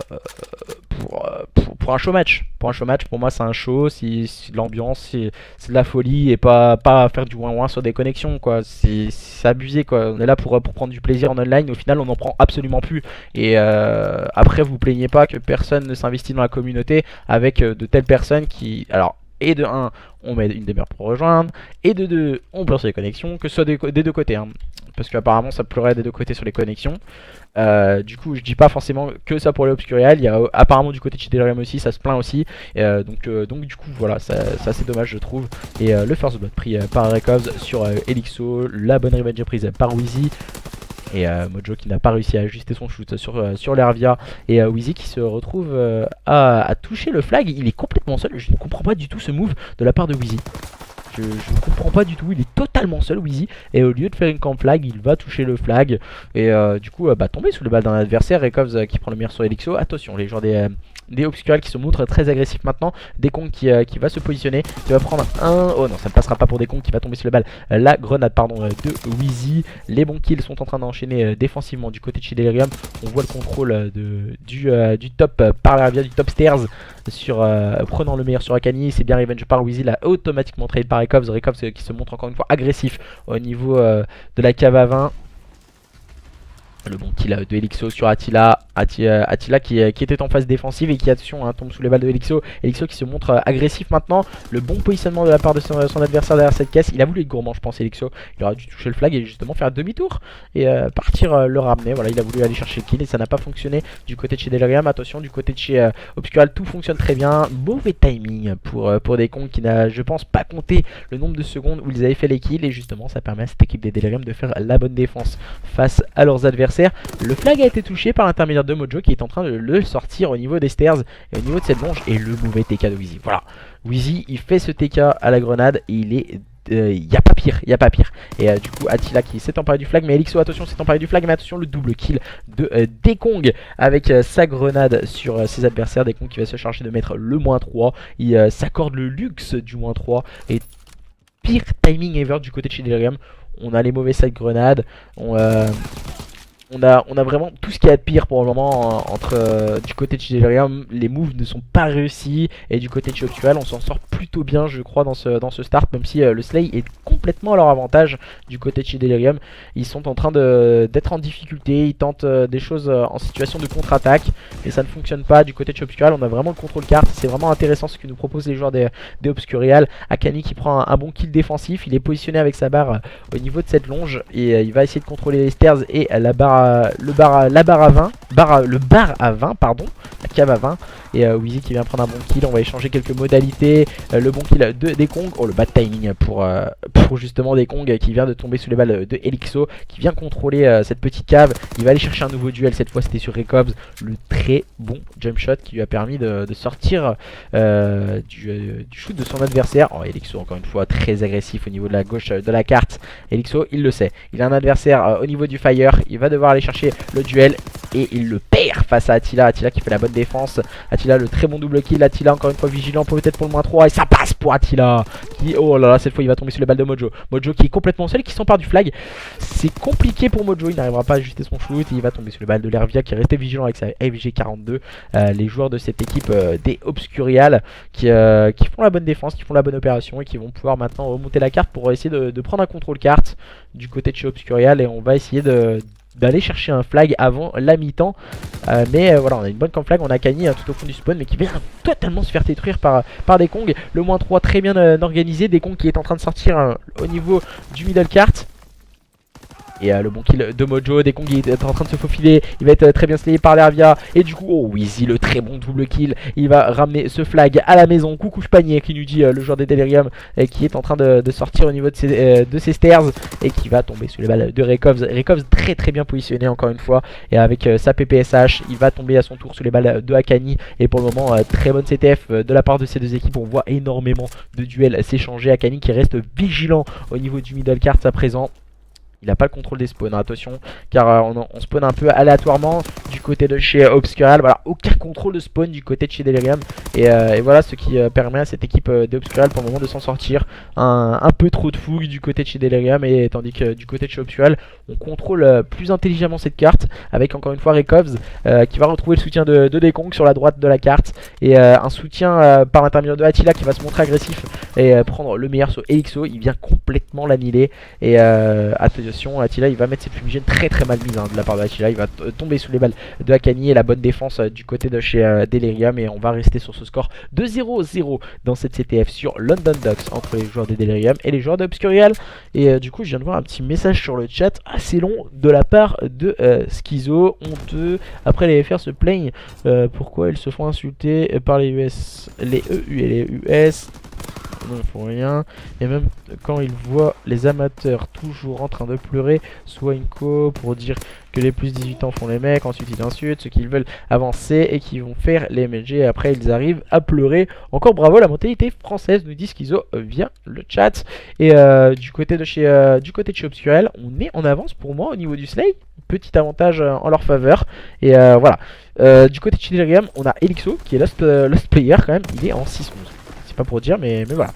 pour un show match. Pour un show match, pour moi, c'est un show, c'est de l'ambiance, c'est de la folie et pas faire du ouin-ouin sur des connexions, quoi. C'est abusé, quoi. On est là pour prendre du plaisir en online, au final, on n'en prend absolument plus. Et après, vous plaignez pas que personne ne s'investit dans la communauté avec de telles personnes qui. Alors, et de 1, on met une demeure pour rejoindre, et de 2, on bloque sur les connexions, que ce soit des deux côtés, hein. Parce qu'apparemment ça pleurait des deux côtés sur les connexions. Du coup je dis pas forcément que ça pour les Obscurial, il y a apparemment du côté de chez Delirium aussi, ça se plaint aussi. Donc du coup voilà, c'est assez dommage je trouve. Et le first blood pris par Rekovs sur Elixo, la bonne revenge prise par Wheezy. Et Mojo qui n'a pas réussi à ajuster son shoot sur l'Hervia. Et Wheezy qui se retrouve à toucher le flag. Il est complètement seul. Je ne comprends pas du tout ce move de la part de Wheezy. Je ne comprends pas du tout. Il est totalement seul, Wheezy. Et au lieu de faire une camp flag, il va toucher le flag. Et du coup, tomber sous le bal d'un adversaire. Rekovs qui prend le meilleur sur Elixo. Attention, les joueurs des Obscurial qui se montrent très agressifs maintenant. Dekong qui va se positionner, qui va prendre un. Oh non, ça ne passera pas pour Dekong qui va tomber sur le bal. La grenade, pardon, de Wheezy. Les bons kills sont en train d'enchaîner défensivement du côté de chez Delirium. On voit le contrôle du top par l'Hervia, du top stairs sur prenant le meilleur sur Akani. C'est bien revenge par Wheezy, là automatiquement trade par Rekovs. Rekovs qui se montre encore une fois agressif au niveau de la cave à 20. Le bon kill de Elixo sur Attila. Attila qui était en phase défensive et qui, attention, tombe sous les balles de Elixo. Elixo qui se montre agressif maintenant. Le bon positionnement de la part de son adversaire derrière cette caisse. Il a voulu être gourmand, je pense, Elixo. Il aurait dû toucher le flag et justement faire demi-tour et partir le ramener. Voilà, il a voulu aller chercher le kill et ça n'a pas fonctionné du côté de chez Delirium. Attention, du côté de chez Obscurial, tout fonctionne très bien. Mauvais timing pour des cons qui n'a, je pense, pas compté le nombre de secondes où ils avaient fait les kills. Et justement, ça permet à cette équipe des Delirium de faire la bonne défense face à leurs adversaires. Le flag a été touché par l'intermédiaire de Mojo qui est en train de le sortir au niveau des stairs et au niveau de cette longe. Et le mauvais TK de Wheezy. Voilà, Wheezy il fait ce TK à la grenade et il est... y a pas pire, y a pas pire. Et du coup Attila qui s'est emparé du flag, mais Elixo attention s'est emparé du flag, mais attention le double kill de Dekong avec sa grenade sur ses adversaires. Dekong qui va se charger de mettre le -3, il s'accorde le luxe du -3 et pire timing ever du côté de chez Delirium. On a les mauvais side grenades, on on a vraiment tout ce qu'il y a de pire pour le moment entre du côté de chez Delirium. Les moves ne sont pas réussis et du côté de chez Obscurel on s'en sort plutôt bien je crois dans ce start, même si le Slay est complètement à leur avantage du côté de chez Delirium. Ils sont en train d'être en difficulté, ils tentent des choses en situation de contre-attaque et ça ne fonctionne pas. Du côté de chez Obscurel on a vraiment le contrôle carte, c'est vraiment intéressant ce que nous proposent les joueurs des Obscurial. Akani qui prend un bon kill défensif, il est positionné avec sa barre au niveau de cette longe et il va essayer de contrôler les stairs et la barre à 20, le bar à 20 pardon, la cave à 20. Et Wheezy qui vient prendre un bon kill, on va échanger quelques modalités. Le bon kill de Dekong, oh le bad timing pour justement Dekong qui vient de tomber sous les balles de Elixo, qui vient contrôler cette petite cave. Il va aller chercher un nouveau duel, cette fois c'était sur Recobs, le très bon jump shot qui lui a permis de sortir du shoot de son adversaire. Oh Elixo encore une fois très agressif au niveau de la gauche de la carte. Elixo il le sait, il a un adversaire au niveau du fire, il va devoir aller chercher le duel et il le perd face à Attila. Attila qui fait la bonne défense, Attila le très bon double kill, Attila encore une fois vigilant peut-être pour le -3 et ça passe pour Attila qui, oh là là, cette fois il va tomber sur les balles de Mojo. Mojo qui est complètement seul, qui s'empare du flag. C'est compliqué pour Mojo, il n'arrivera pas à ajuster son shoot et il va tomber sur les balles de l'Hervia qui est resté vigilant avec sa FG42. Les joueurs de cette équipe des Obscurial qui font la bonne défense, qui font la bonne opération et qui vont pouvoir maintenant remonter la carte pour essayer de prendre un contrôle carte du côté de chez Obscurial et on va essayer d'aller chercher un flag avant la mi-temps. Mais voilà, on a une bonne camp flag, on a Kani tout au fond du spawn mais qui vient totalement se faire détruire par Dekong. Le -3 très bien organisé, Dekong qui est en train de sortir au niveau du middle cart. Et le bon kill de Mojo, Dekong est en train de se faufiler, il va être très bien slayé par l'Hervia. Et du coup, oh Wheezy le très bon double kill, il va ramener ce flag à la maison. Coucou Panier qui nous dit le joueur des Delirium qui est en train de sortir au niveau de ses stairs et qui va tomber sous les balles de Recovs. Recovs très bien positionné encore une fois et avec sa PPSH il va tomber à son tour sous les balles de Akani. Et pour le moment très bonne CTF de la part de ces deux équipes, on voit énormément de duels s'échanger. Akani qui reste vigilant au niveau du middle cart à présent. Il n'a pas le contrôle des spawns, attention, car on spawn un peu aléatoirement du côté de chez Obscurial. Voilà, aucun contrôle de spawn du côté de chez Delirium. Et voilà ce qui permet à cette équipe d'Obscurial pour le moment de s'en sortir. Un peu trop de fougue du côté de chez Delirium, et tandis que du côté de chez Obscurial, on contrôle plus intelligemment cette carte. Avec encore une fois Recovs qui va retrouver le soutien de Dekong sur la droite de la carte. Et un soutien par l'intermédiaire de Attila qui va se montrer agressif et prendre le meilleur sur Elixo. Il vient complètement l'annihiler. Et attention, Attila il va mettre cette fumigène très mal mise de la part de Attila. Il va tomber sous les balles de Akani et la bonne défense du côté de chez Delirium. Et on va rester sur ce score de 0-0 dans cette CTF sur London Docks entre les joueurs de Delirium et les joueurs d'Obscurial. Et du coup je viens de voir un petit message sur le chat assez long de la part de Schizo, honteux. Après les FR se plaignent pourquoi ils se font insulter par les US, les EU et les US. Non, ils font rien. Et même quand ils voient les amateurs toujours en train de pleurer, soit une co pour dire que les plus 18 ans font les mecs, ensuite ils insultent ceux qui veulent avancer et qui vont faire les MLG et après ils arrivent à pleurer. Encore bravo, la mentalité française, nous dit Schizo via le chat. Et du côté de chez Obscurial, on est en avance pour moi au niveau du Slay. Petit avantage en leur faveur. Et voilà. Du côté de chez Delirium, on a Elixo qui est Lost Player quand même, il est en 6-11. Pas pour dire mais voilà.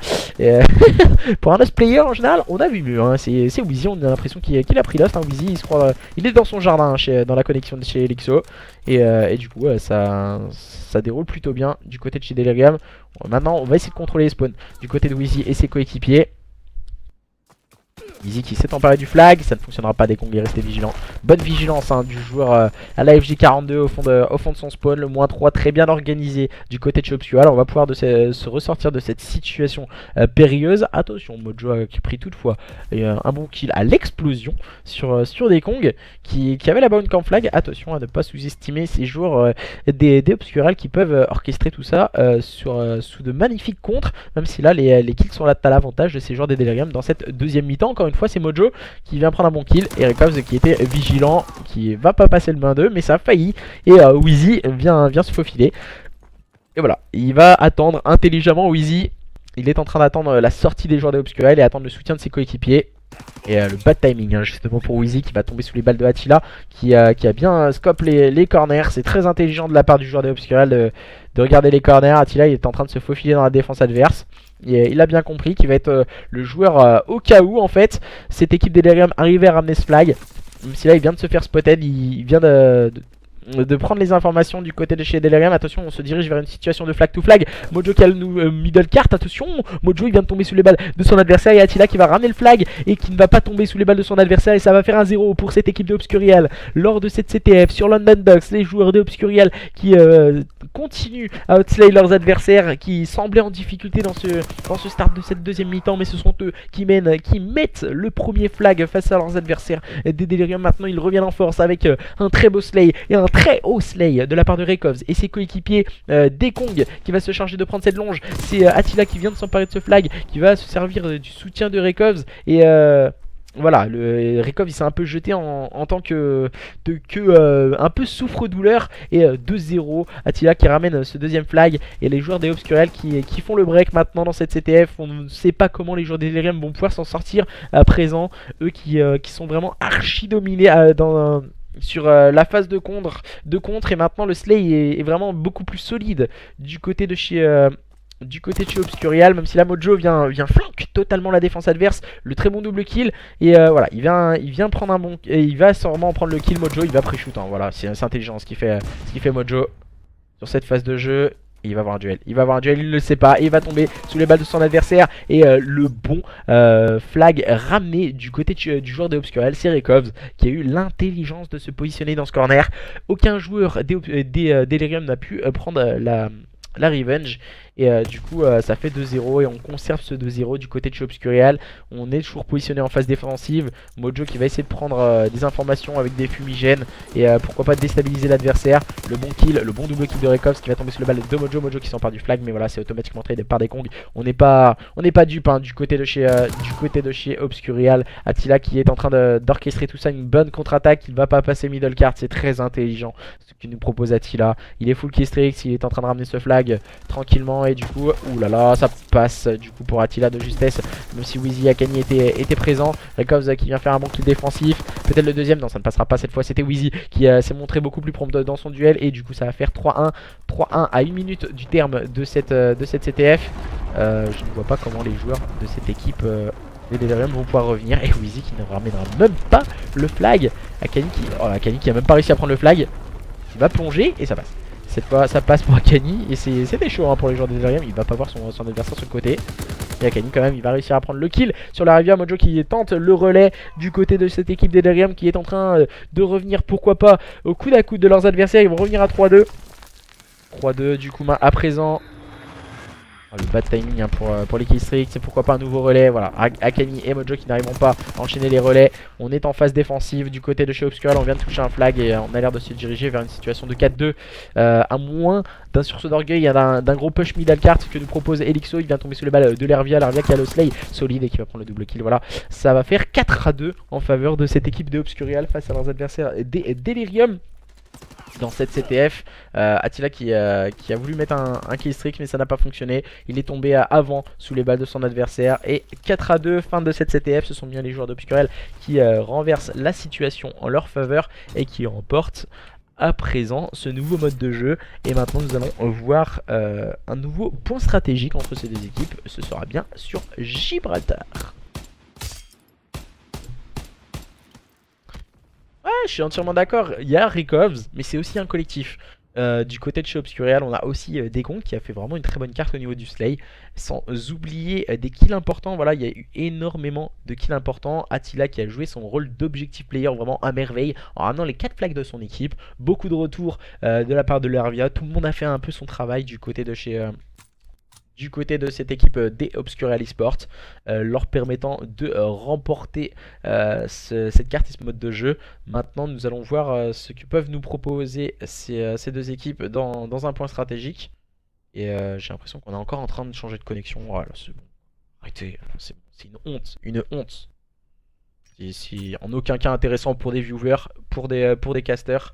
Pour un Lost Player en général on a vu mieux hein. C'est Wheezy, on a l'impression qu'il a pris Lost hein. Wheezy il est dans son jardin dans la connexion de chez Elixo. Et du coup ça déroule plutôt bien du côté de chez Delirium. Maintenant on va essayer de contrôler les spawns du côté de Wheezy et ses coéquipiers. Wheezy qui s'est emparé du flag, ça ne fonctionnera pas, Dekong est resté vigilant. Bonne vigilance hein, du joueur à la FG42 au fond de son spawn. Le -3 très bien organisé du côté de chez Obscurial. On va pouvoir se ressortir de cette situation périlleuse. Attention, Mojo qui a pris toutefois un bon kill à l'explosion sur Dekong qui avait la bonne camp flag. Attention à ne pas sous-estimer ces joueurs des Obscurial qui peuvent orchestrer tout ça sous de magnifiques contres. Même si là les kills sont là à l'avantage de ces joueurs des Delirium dans cette deuxième mi-temps. Encore une fois c'est Mojo qui vient prendre un bon kill et Recovs qui était vigilant, qui va pas passer le main 2 mais ça a failli. Et Wheezy vient se faufiler. Et voilà, il va attendre intelligemment Wheezy. Il est en train d'attendre la sortie des joueurs des Obscurial et attendre le soutien de ses coéquipiers. Et le bad timing hein, justement pour Wheezy qui va tomber sous les balles de Attila qui a bien scope les corners. C'est très intelligent de la part du joueur des Obscurial de regarder les corners. Attila il est en train de se faufiler dans la défense adverse. Et il a bien compris qu'il va être le joueur au cas où en fait cette équipe Delirium arrivait à ramener ce flag. Même si là il vient de se faire spotted, il vient de prendre les informations du côté de chez Delirium. Attention, on se dirige vers une situation de flag to flag. Mojo qui a le middle cart. Attention, Mojo il vient de tomber sous les balles de son adversaire. Et Attila qui va ramener le flag et qui ne va pas tomber sous les balles de son adversaire. Et ça va faire un 0 pour cette équipe de Obscurial. Lors de cette CTF sur London Ducks, les joueurs de Obscurial qui continuent à outslay leurs adversaires, qui semblaient en difficulté dans ce start de cette deuxième mi-temps. Mais ce sont eux qui mettent le premier flag face à leurs adversaires des Delirium. Maintenant ils reviennent en force avec un très beau slay et un très haut slay de la part de Rekovs et ses coéquipiers. Dekong qui va se charger de prendre cette longe. C'est Attila qui vient de s'emparer de ce flag, qui va se servir du soutien de Rekovs. Et voilà, Rekovs il s'est un peu jeté en tant que un peu souffre-douleur. Et 2-0, Attila qui ramène ce deuxième flag. Et les joueurs des Obscurial qui font le break maintenant dans cette CTF. On ne sait pas comment les joueurs des Delirium vont pouvoir s'en sortir à présent. Eux qui sont vraiment archi dominés sur la phase de contre, et maintenant le slay est vraiment beaucoup plus solide du côté de chez Obscurial, même si la Mojo vient flank totalement la défense adverse. Le très bon double kill. Et voilà, il vient prendre un bon. Et il va sûrement prendre le kill. Mojo il va pré-shoot, hein, voilà, c'est intelligent ce qu'il fait Mojo sur cette phase de jeu. Il va avoir un duel, il ne le sait pas, et il va tomber sous les balles de son adversaire. Et le bon flag ramené du côté du joueur des Obscurial, c'est Rekovs qui a eu l'intelligence de se positionner dans ce corner. Aucun joueur des Delirium n'a pu prendre la revenge. Et du coup ça fait 2-0 et on conserve ce 2-0 du côté de chez Obscurial. On est toujours positionné en phase défensive. Mojo qui va essayer de prendre des informations avec des fumigènes et pourquoi pas déstabiliser l'adversaire. Le bon kill, le bon double kill de Rekovs qui va tomber sur le balle de Mojo qui s'empare du flag. Mais voilà, c'est automatiquement trade par des Kong. On n'est pas dupe hein, du côté de chez Obscurial. Attila qui est en train d'orchestrer tout ça, une bonne contre-attaque. Il va pas passer middle card, c'est très intelligent ce que nous propose Attila. Il est full Kestrix, il est en train de ramener ce flag tranquillement. Et du coup, oulala, ça passe du coup pour Attila de justesse. Même si Wheezy et Akani étaient présents. Rekovs qui vient faire un bon kill défensif. Peut-être le deuxième, non ça ne passera pas cette fois. C'était Wheezy qui s'est montré beaucoup plus prompt dans son duel. Et du coup ça va faire 3-1 à 1 minute du terme de cette CTF. Je ne vois pas comment les joueurs de cette équipe les Delirium vont pouvoir revenir. Et Wheezy qui ne ramènera même pas le flag. Akani qui a même pas réussi à prendre le flag. Il va plonger et ça passe. Cette fois ça passe pour Akani. Et c'était chaud hein, pour les joueurs des Delirium. Il va pas voir son adversaire sur le côté. Et Akani quand même il va réussir à prendre le kill sur la rivière. Mojo qui tente le relais du côté de cette équipe des Delirium qui est en train de revenir pourquoi pas au coude à coude de leurs adversaires. Ils vont revenir à 3-2. 3-2 du coup à présent. Le bad timing hein, pour les Killstreaks, c'est pourquoi pas un nouveau relais. Voilà, Akani et Mojo qui n'arriveront pas à enchaîner les relais. On est en phase défensive du côté de chez Obscurial. On vient de toucher un flag et on a l'air de se diriger vers une situation de 4-2. À moins d'un sursaut d'orgueil, d'un gros push middle cart que nous propose Elixo. Il vient tomber sous les balles de Lervia. Lervia qui a le slay solide et qui va prendre le double kill. Voilà, ça va faire 4-2 en faveur de cette équipe de Obscurial face à leurs adversaires des Delirium. Dans cette CTF, Attila qui a voulu mettre un killstreak mais ça n'a pas fonctionné. Il est tombé avant sous les balles de son adversaire. Et 4-2, fin de cette CTF. Ce sont bien les joueurs d'Obscurial qui renversent la situation en leur faveur et qui remportent à présent ce nouveau mode de jeu. Et maintenant nous allons voir un nouveau point stratégique entre ces deux équipes. Ce sera bien sur Gibraltar. Ouais, je suis entièrement d'accord. Il y a Rekovs, mais c'est aussi un collectif. Du côté de chez Obscurial, on a aussi Dekong qui a fait vraiment une très bonne carte au niveau du slay. Sans oublier des kills importants. Voilà, il y a eu énormément de kills importants. Attila qui a joué son rôle d'objectif player vraiment à merveille en ramenant les 4 flags de son équipe. Beaucoup de retours de la part de Lervia. Tout le monde a fait un peu son travail du côté de chez... du côté de cette équipe des Obscurial Esports, leur permettant de remporter cette carte et ce mode de jeu. Maintenant nous allons voir ce que peuvent nous proposer ces deux équipes dans un point stratégique. Et j'ai l'impression qu'on est encore en train de changer de connexion. Voilà, c'est bon. Arrêtez, c'est bon. C'est une honte. C'est en aucun cas intéressant pour des viewers, pour des casters.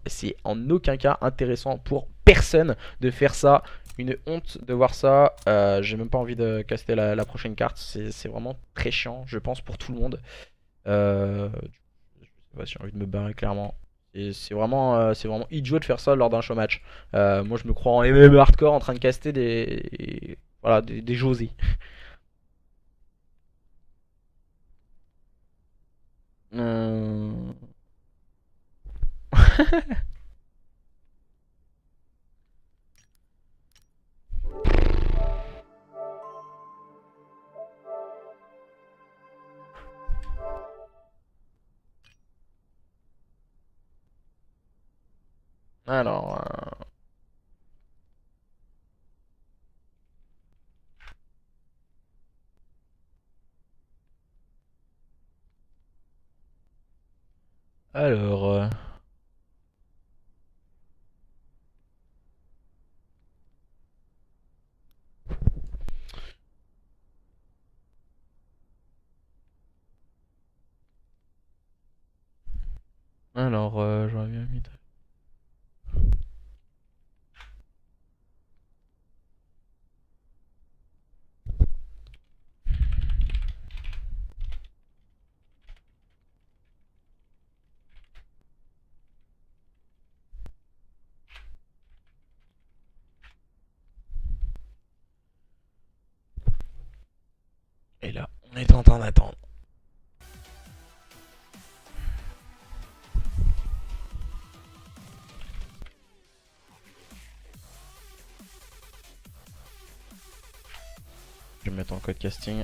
C'est en aucun cas intéressant pour personne de faire ça. Une honte de voir ça. J'ai même pas envie de caster la prochaine carte. C'est vraiment très chiant, je pense, pour tout le monde. Je sais pas si j'ai envie de me barrer clairement. C'est vraiment idiot de faire ça lors d'un show match. Moi je me crois en MM hardcore en train de caster des José. Euh... Alors, alors, j'aurais bien mis. Et là, on est en train d'attendre. Je vais mettre en code casting.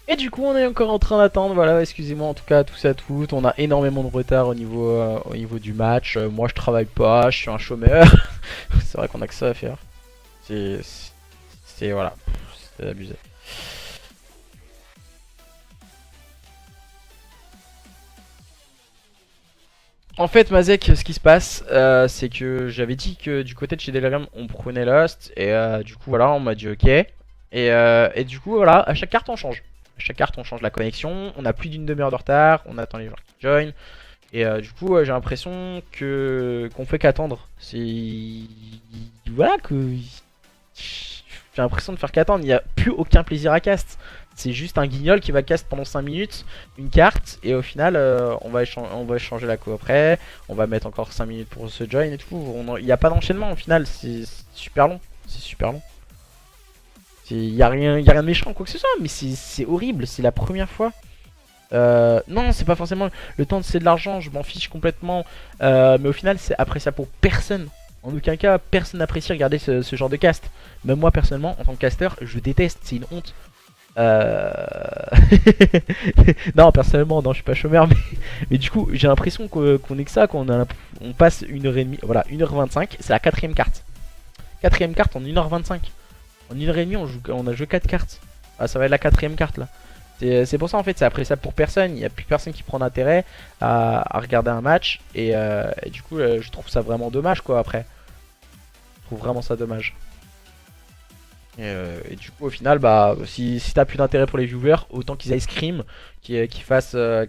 Et du coup, on est encore en train d'attendre. Voilà, excusez-moi en tout cas, tous à toutes. On a énormément de retard au niveau du match. Moi, je travaille pas, je suis un chômeur. C'est vrai qu'on a que ça à faire. C'est voilà, c'est abusé. En fait, Mazek, ce qui se passe, c'est que j'avais dit que du côté de chez Delirium, on prenait Lost. Et du coup, voilà, on m'a dit ok. Et du coup, voilà, à chaque carte, on change. À chaque carte, on change la connexion. On a plus d'une demi-heure de retard. On attend les gens qui joignent. Et du coup, j'ai l'impression que qu'on fait qu'attendre. C'est. Voilà, que. J'ai l'impression de faire qu'attendre. Il n'y a plus aucun plaisir à cast. C'est juste un guignol qui va cast pendant 5 minutes une carte. Et au final, on va échanger la co après. On va mettre encore 5 minutes pour se join et tout. Il n'y a pas d'enchaînement au final. C'est super long. C'est super long. Il n'y a rien de méchant, quoi que ce soit. Mais c'est horrible. C'est la première fois. Non, c'est pas forcément le temps, c'est de l'argent, je m'en fiche complètement. Mais au final, c'est appréciable pour personne. En aucun cas, personne n'apprécie regarder ce genre de cast. Même moi, personnellement, en tant que caster, je déteste, c'est une honte. Non, personnellement, non, je suis pas chômeur, mais du coup, j'ai l'impression qu'on est que ça, on passe 1h30, voilà, 1h25, c'est la quatrième carte. Quatrième carte en 1h25. En 1h30, on a joué 4 cartes. Ah, ça va être la quatrième carte là. C'est pour ça en fait, c'est appréciable pour personne. Il n'y a plus personne qui prend d'intérêt à regarder un match. Et du coup, je trouve ça vraiment dommage quoi après. Je trouve vraiment ça dommage. Et du coup, au final, bah, si t'as plus d'intérêt pour les viewers, autant qu'ils aillent scream, qu'ils fassent des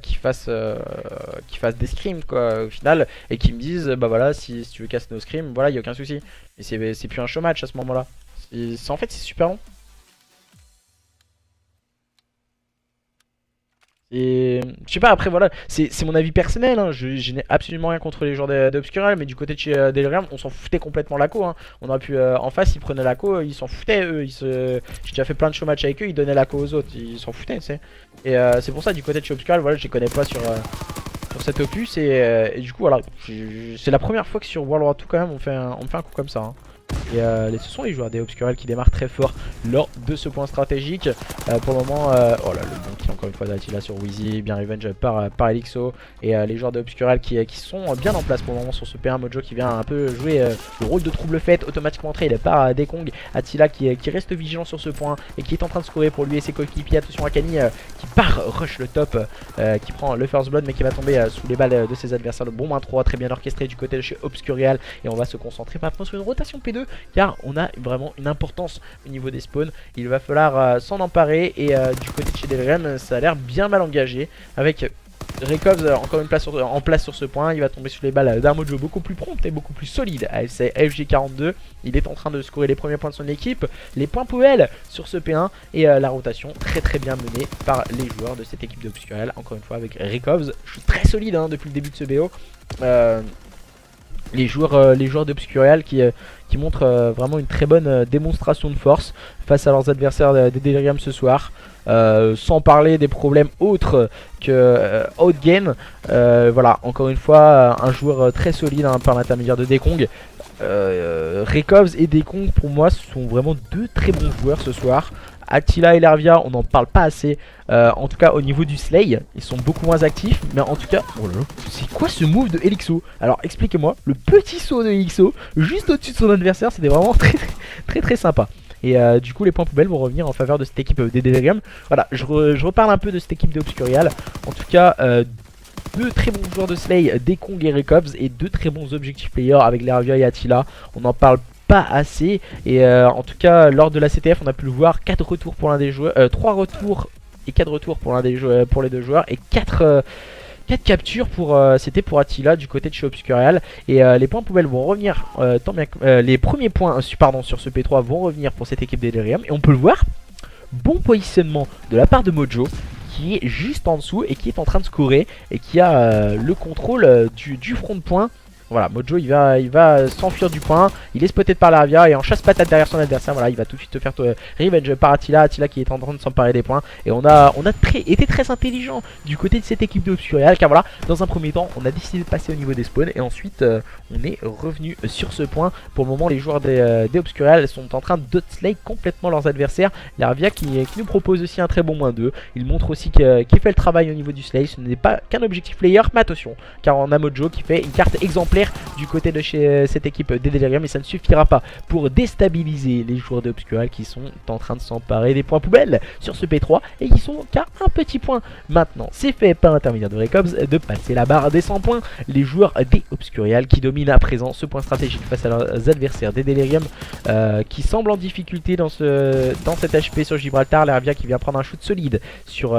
scrims quoi au final. Et qu'ils me disent, bah voilà, si tu veux casser nos scrims, voilà, il n'y a aucun souci. Et c'est plus un show match à ce moment là. En fait, c'est super long. Et je sais pas, après voilà, c'est mon avis personnel, hein. Je n'ai absolument rien contre les joueurs d'Obscural, mais du côté de chez Delirium, on s'en foutait complètement la co, hein. On aurait pu, en face, ils prenaient la co, ils s'en foutaient, eux. J'ai déjà fait plein de show match avec eux, ils donnaient la co aux autres, ils s'en foutaient, tu sais. Et c'est pour ça, du côté de chez Obscural, voilà, je les connais pas sur cet opus, et du coup, voilà, c'est la première fois que sur World War 2, quand même, on fait un coup comme ça, hein. Et ce sont les joueurs des Obscurel qui démarrent très fort lors de ce point stratégique. Pour le moment, oh là, le bon kill encore une fois d'Attila sur Wheezy, bien revenge par Elixo. Et les joueurs des Obscurel qui sont bien en place pour le moment sur ce P1. Mojo qui vient un peu jouer le rôle de trouble fête, automatiquement trade par Dekong. Attila qui reste vigilant sur ce point et qui est en train de scorer pour lui et ses coéquipiers. Attention à Kani qui part rush le top, qui prend le first blood mais qui va tomber sous les balles de ses adversaires. Le bon main 3 très bien orchestré du côté de chez Obscurial. Et on va se concentrer maintenant sur une rotation P2 car on a vraiment une importance au niveau des spawns. Il va falloir s'en emparer et du côté de chez Delirium ça a l'air bien mal engagé avec Rekovs encore une place en place sur ce point. Il va tomber sur les balles d'un Mojo beaucoup plus prompt et beaucoup plus solide. AFC FG42. Il est en train de scorer les premiers points de son équipe. Les points poubelles sur ce P1. Et la rotation très bien menée par les joueurs de cette équipe d'Obscurial. Encore une fois avec Rekovs. Je suis très solide hein, depuis le début de ce BO. Les joueurs d'Obscurial qui montrent vraiment une très bonne démonstration de force face à leurs adversaires des Delirium ce soir. Sans parler des problèmes autres que outgame. Voilà, encore une fois, un joueur très solide hein, par l'intermédiaire de Dekong. Rekovs et Dekong pour moi sont vraiment deux très bons joueurs ce soir. Attila et Lervia, on n'en parle pas assez. En tout cas, au niveau du Slay, ils sont beaucoup moins actifs. Mais en tout cas, oh là là, c'est quoi ce move de Elixo? Alors, expliquez-moi. Le petit saut de Elixo, juste au-dessus de son adversaire, c'était vraiment très sympa. Et du coup, les points poubelles vont revenir en faveur de cette équipe des Delirium. Voilà, je reparle un peu de cette équipe d'Obscurial. En tout cas, deux très bons joueurs de Slay, Dekong et Rekovs, et deux très bons objectifs players avec Lervia et Attila. On en parle pas assez. Et en tout cas, lors de la CTF, on a pu le voir, 4 retours pour l'un des joueurs, 3 retours et 4 retours pour l'un des joueurs, pour les deux joueurs, et 4 captures pour c'était pour Attila du côté de chez Obscurial. Et les points poubelles vont revenir tant bien que, les premiers points pardon, sur ce P3 vont revenir pour cette équipe des Delirium. Et on peut le voir, bon positionnement de la part de Mojo qui est juste en dessous et qui est en train de scorer et qui a le contrôle du front de point. Voilà, Mojo il va s'enfuir du point. Il est spoté par Lervia et en chasse-patate derrière son adversaire. Voilà, il va tout de suite te faire revenge par Attila. Attila qui est en train de s'emparer des points. Et on a été très intelligent du côté de cette équipe d'Obscurial. Car voilà, dans un premier temps, on a décidé de passer au niveau des spawns. Et ensuite, on est revenu sur ce point. Pour le moment, les joueurs des Obscurial sont en train d'outslay complètement leurs adversaires. Lervia qui nous propose aussi un très bon -2. Il montre aussi qu'il fait le travail au niveau du slay. Ce n'est pas qu'un objectif player, mais attention. Car on a Mojo qui fait une carte exemplaire du côté de chez cette équipe des Delirium, mais ça ne suffira pas pour déstabiliser les joueurs d'Obscurial qui sont en train de s'emparer des points poubelles sur ce P3 et qui sont qu'à un petit point. Maintenant, c'est fait par l'intermédiaire de Rekovs de passer la barre des 100 points. Les joueurs des Obscurial qui dominent à présent ce point stratégique face à leurs adversaires des Delirium qui semblent en difficulté dans cet HP sur Gibraltar. Lervia qui vient prendre un shoot solide sur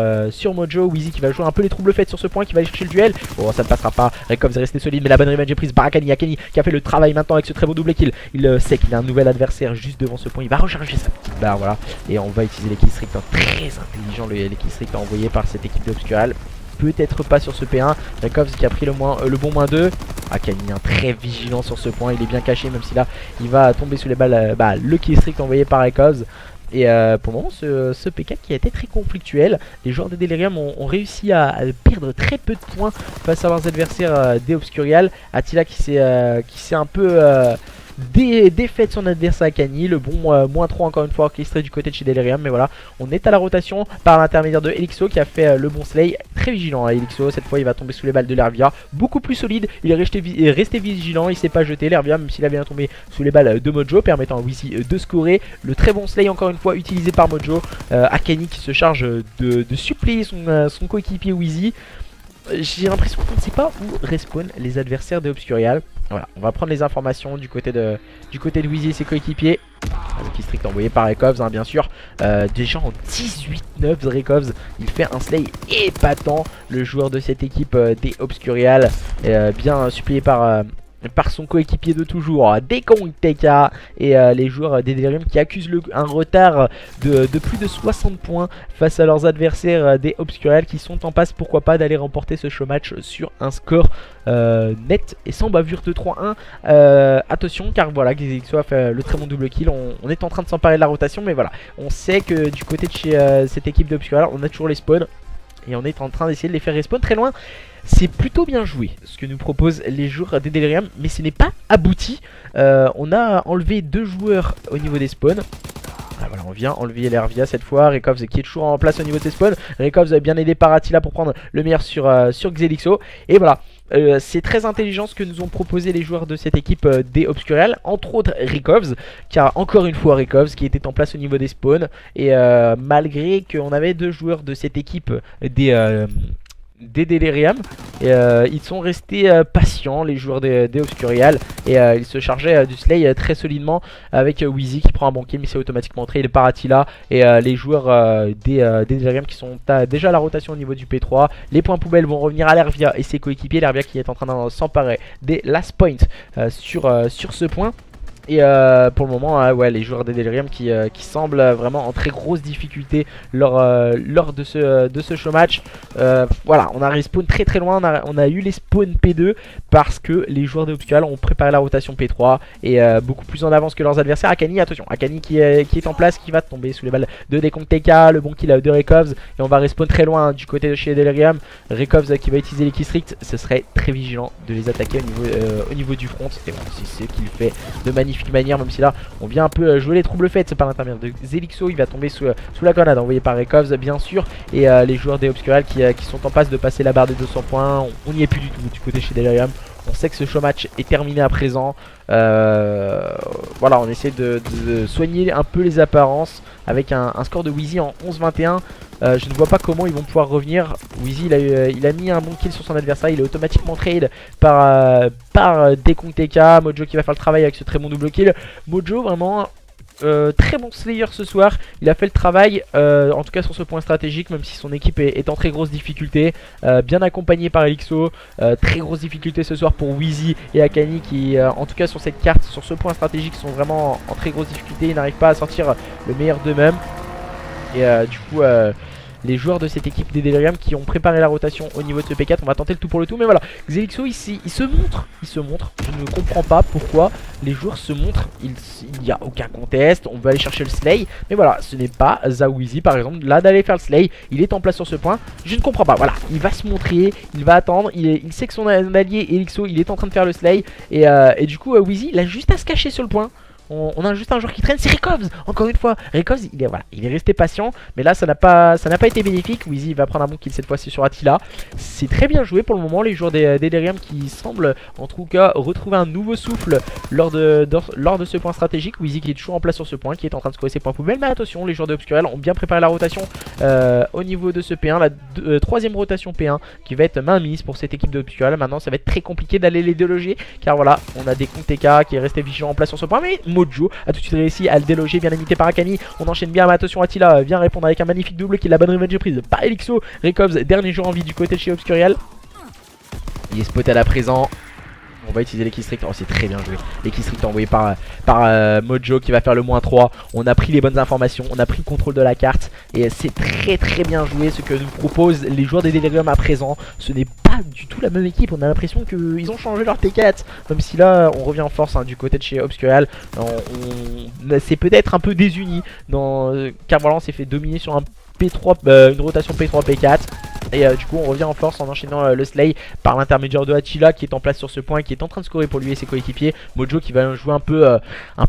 Mojo. Wheezy qui va jouer un peu les troubles faits sur ce point, qui va aller chercher le duel. Oh, ça ne passera pas. Rekovs est resté solide, mais la bonne revenge est prise par Akani. Akani qui a fait le travail maintenant avec ce très beau double kill. Il sait qu'il a un nouvel adversaire juste devant ce point. Il va recharger sa petite barre, voilà. Et on va utiliser les killstreaks très intelligent, les killstreaks envoyés par cette équipe d'Obscurial. Peut-être pas sur ce P1. Rekovs qui a pris le bon -2. Akani très vigilant sur ce point. Il est bien caché, même si là il va tomber sous les balles. Le killstreak envoyé par Rekovs. Et pour le moment, ce P4 qui a été très conflictuel. Les joueurs de Delirium ont réussi à perdre très peu de points face à leurs adversaires des Obscurial. Attila qui s'est un peu défait de son adversaire Akani. Le bon -3 encore une fois orchestré du côté de chez Delirium. Mais voilà, on est à la rotation par l'intermédiaire de Elixo qui a fait le bon slay. Très vigilant Elixo, cette fois il va tomber sous les balles de Lervia. Beaucoup plus solide, il est resté vigilant, il s'est pas jeté. Lervia, même s'il a bien tombé sous les balles de Mojo, permettant à Wheezy de scorer. Le très bon slay encore une fois utilisé par Mojo. Akani qui se charge de suppléer son coéquipier Wheezy. J'ai l'impression qu'on ne sait pas où respawn les adversaires de Obscurial. Voilà, on va prendre les informations du côté de Wheezy et ses coéquipiers. Le killstreak envoyé par Rekovs, hein, bien sûr. Déjà en 18-9, Rekovs, il fait un slay épatant. Le joueur de cette équipe des Obscurial, bien suppléé par son coéquipier de toujours, Dekong TK, et les joueurs des Delirium qui accusent un retard de plus de 60 points face à leurs adversaires des Obscurial qui sont en passe, pourquoi pas, d'aller remporter ce show match sur un score net et sans bavure de 3-1. Attention, car voilà, Gizixo a fait le très bon double kill. On est en train de s'emparer de la rotation, mais voilà, on sait que du côté de chez cette équipe d'Obscurial, on a toujours les spawns et on est en train d'essayer de les faire respawn très loin. C'est plutôt bien joué ce que nous proposent les joueurs des Delirium, mais ce n'est pas abouti. On a enlevé 2 joueurs au niveau des spawns. Ah, voilà, on vient enlever Lervia cette fois. Rekovs qui est toujours en place au niveau de ses spawns. Rekovs bien aidé par Attila pour prendre le meilleur sur Xelixo. Et voilà, c'est très intelligent ce que nous ont proposé les joueurs de cette équipe des Obscurial. Entre autres Rekovs, car encore une fois Rekovs qui était en place au niveau des spawns. Et malgré qu'on avait 2 joueurs de cette équipe des des Delirium. Et ils sont restés patients, les joueurs des Obscurial. Et ils se chargeaient du Slay très solidement avec Wheezy qui prend un bon kill, mais c'est automatiquement trade par Attila. Et les joueurs des Delirium qui sont déjà à la rotation au niveau du P3. Les points poubelles vont revenir à l'Hervia et ses coéquipiers. L'Hervia qui est en train de s'emparer des last points sur ce point. Et pour le moment, ouais, les joueurs des Delirium qui semblent vraiment en très grosse difficulté lors de ce show match. Voilà, on a respawn très très loin, on a eu les spawns P2 parce que les joueurs de Obscurial ont préparé la rotation P3 et beaucoup plus en avance que leurs adversaires. Akani, attention, Akani qui est en place, qui va tomber sous les balles de Dekong TK, le bon kill de Rekovs. Et on va respawn très loin du côté de chez Delirium. Rekovs qui va utiliser les keystricts, ce serait très vigilant de les attaquer au niveau du front. Et bon, c'est ce qu'il fait de magnifique manière, même si là on vient un peu jouer les troubles faits par l'intermédiaire de Zelixo. Il va tomber sous la grenade envoyée par Rekovs bien sûr. Et les joueurs des Obscurial qui sont en passe de passer la barre des 200 points. On n'y est plus du tout du côté chez Delirium. On sait que ce show match est terminé à présent. Voilà, on essaie de soigner un peu les apparences avec un score de Wheezy en 11-21. Je ne vois pas comment ils vont pouvoir revenir. Wheezy il a mis un bon kill sur son adversaire. Il est automatiquement trade par Dekong TK. Mojo qui va faire le travail avec ce très bon double kill. Mojo vraiment très bon Slayer ce soir. Il a fait le travail en tout cas sur ce point stratégique, même si son équipe est en très grosse difficulté. Bien accompagné par Elixo. Très grosse difficulté ce soir pour Wheezy et Akani qui en tout cas sur cette carte, sur ce point stratégique, sont vraiment en très grosse difficulté. Ils n'arrivent pas à sortir le meilleur d'eux-mêmes. Et du coup les joueurs de cette équipe des Delirium qui ont préparé la rotation au niveau de ce P4, on va tenter le tout pour le tout. Mais voilà, Zelixo ici, il se montre. Je ne comprends pas pourquoi les joueurs se montrent. Il n'y a aucun contest, on veut aller chercher le Slay. Mais voilà, ce n'est pas Zawizi par exemple, là d'aller faire le Slay. Il est en place sur ce point, je ne comprends pas. Voilà, il va se montrer, il va attendre. Il sait que son allié Elixo, il est en train de faire le Slay. Et du coup, Wheezy, il a juste à se cacher sur le point. On a juste un joueur qui traîne, c'est Rekovs. Encore une fois, Rekovs il est resté patient. Mais là ça n'a pas été bénéfique. Wheezy va prendre un bon kill cette fois-ci sur Attila. C'est très bien joué pour le moment. Les joueurs des Delirium qui semblent en tout cas retrouver un nouveau souffle lors de ce point stratégique. Wheezy qui est toujours en place sur ce point, qui est en train de scorer ses points poubelles. Mais attention, les joueurs de Obscurial ont bien préparé la rotation au niveau de ce P1. La troisième rotation P1 qui va être mainmise pour cette équipe de Obscurial. Maintenant ça va être très compliqué d'aller les déloger, car voilà, on a des TK qui est resté vigilant en place sur ce point. Mais Mojo a tout de suite réussi à le déloger, bien limité par Akani. On enchaîne bien, mais attention, Attila vient répondre avec un magnifique double qui est la bonne revenge prise par Elixo. Rekovs, dernier jour en vie du côté de chez Obscurial. Il est spoté à présent. On va utiliser les keystricts. Oh, c'est très bien joué. Les keystricts envoyés par Mojo qui va faire le -3. On a pris les bonnes informations, on a pris le contrôle de la carte. Et c'est très très bien joué ce que nous proposent les joueurs des Delirium à présent. Ce n'est pas du tout la même équipe. On a l'impression qu'ils ont changé leur T4. Même si là, on revient en force du côté de chez Obscurial. C'est peut-être un peu désuni. Car voilà, on s'est fait dominer sur un P3, une rotation P3, P4. Et du coup on revient en force en enchaînant le Slay par l'intermédiaire de Attila qui est en place sur ce point, qui est en train de scorer pour lui et ses coéquipiers. Mojo qui va jouer un peu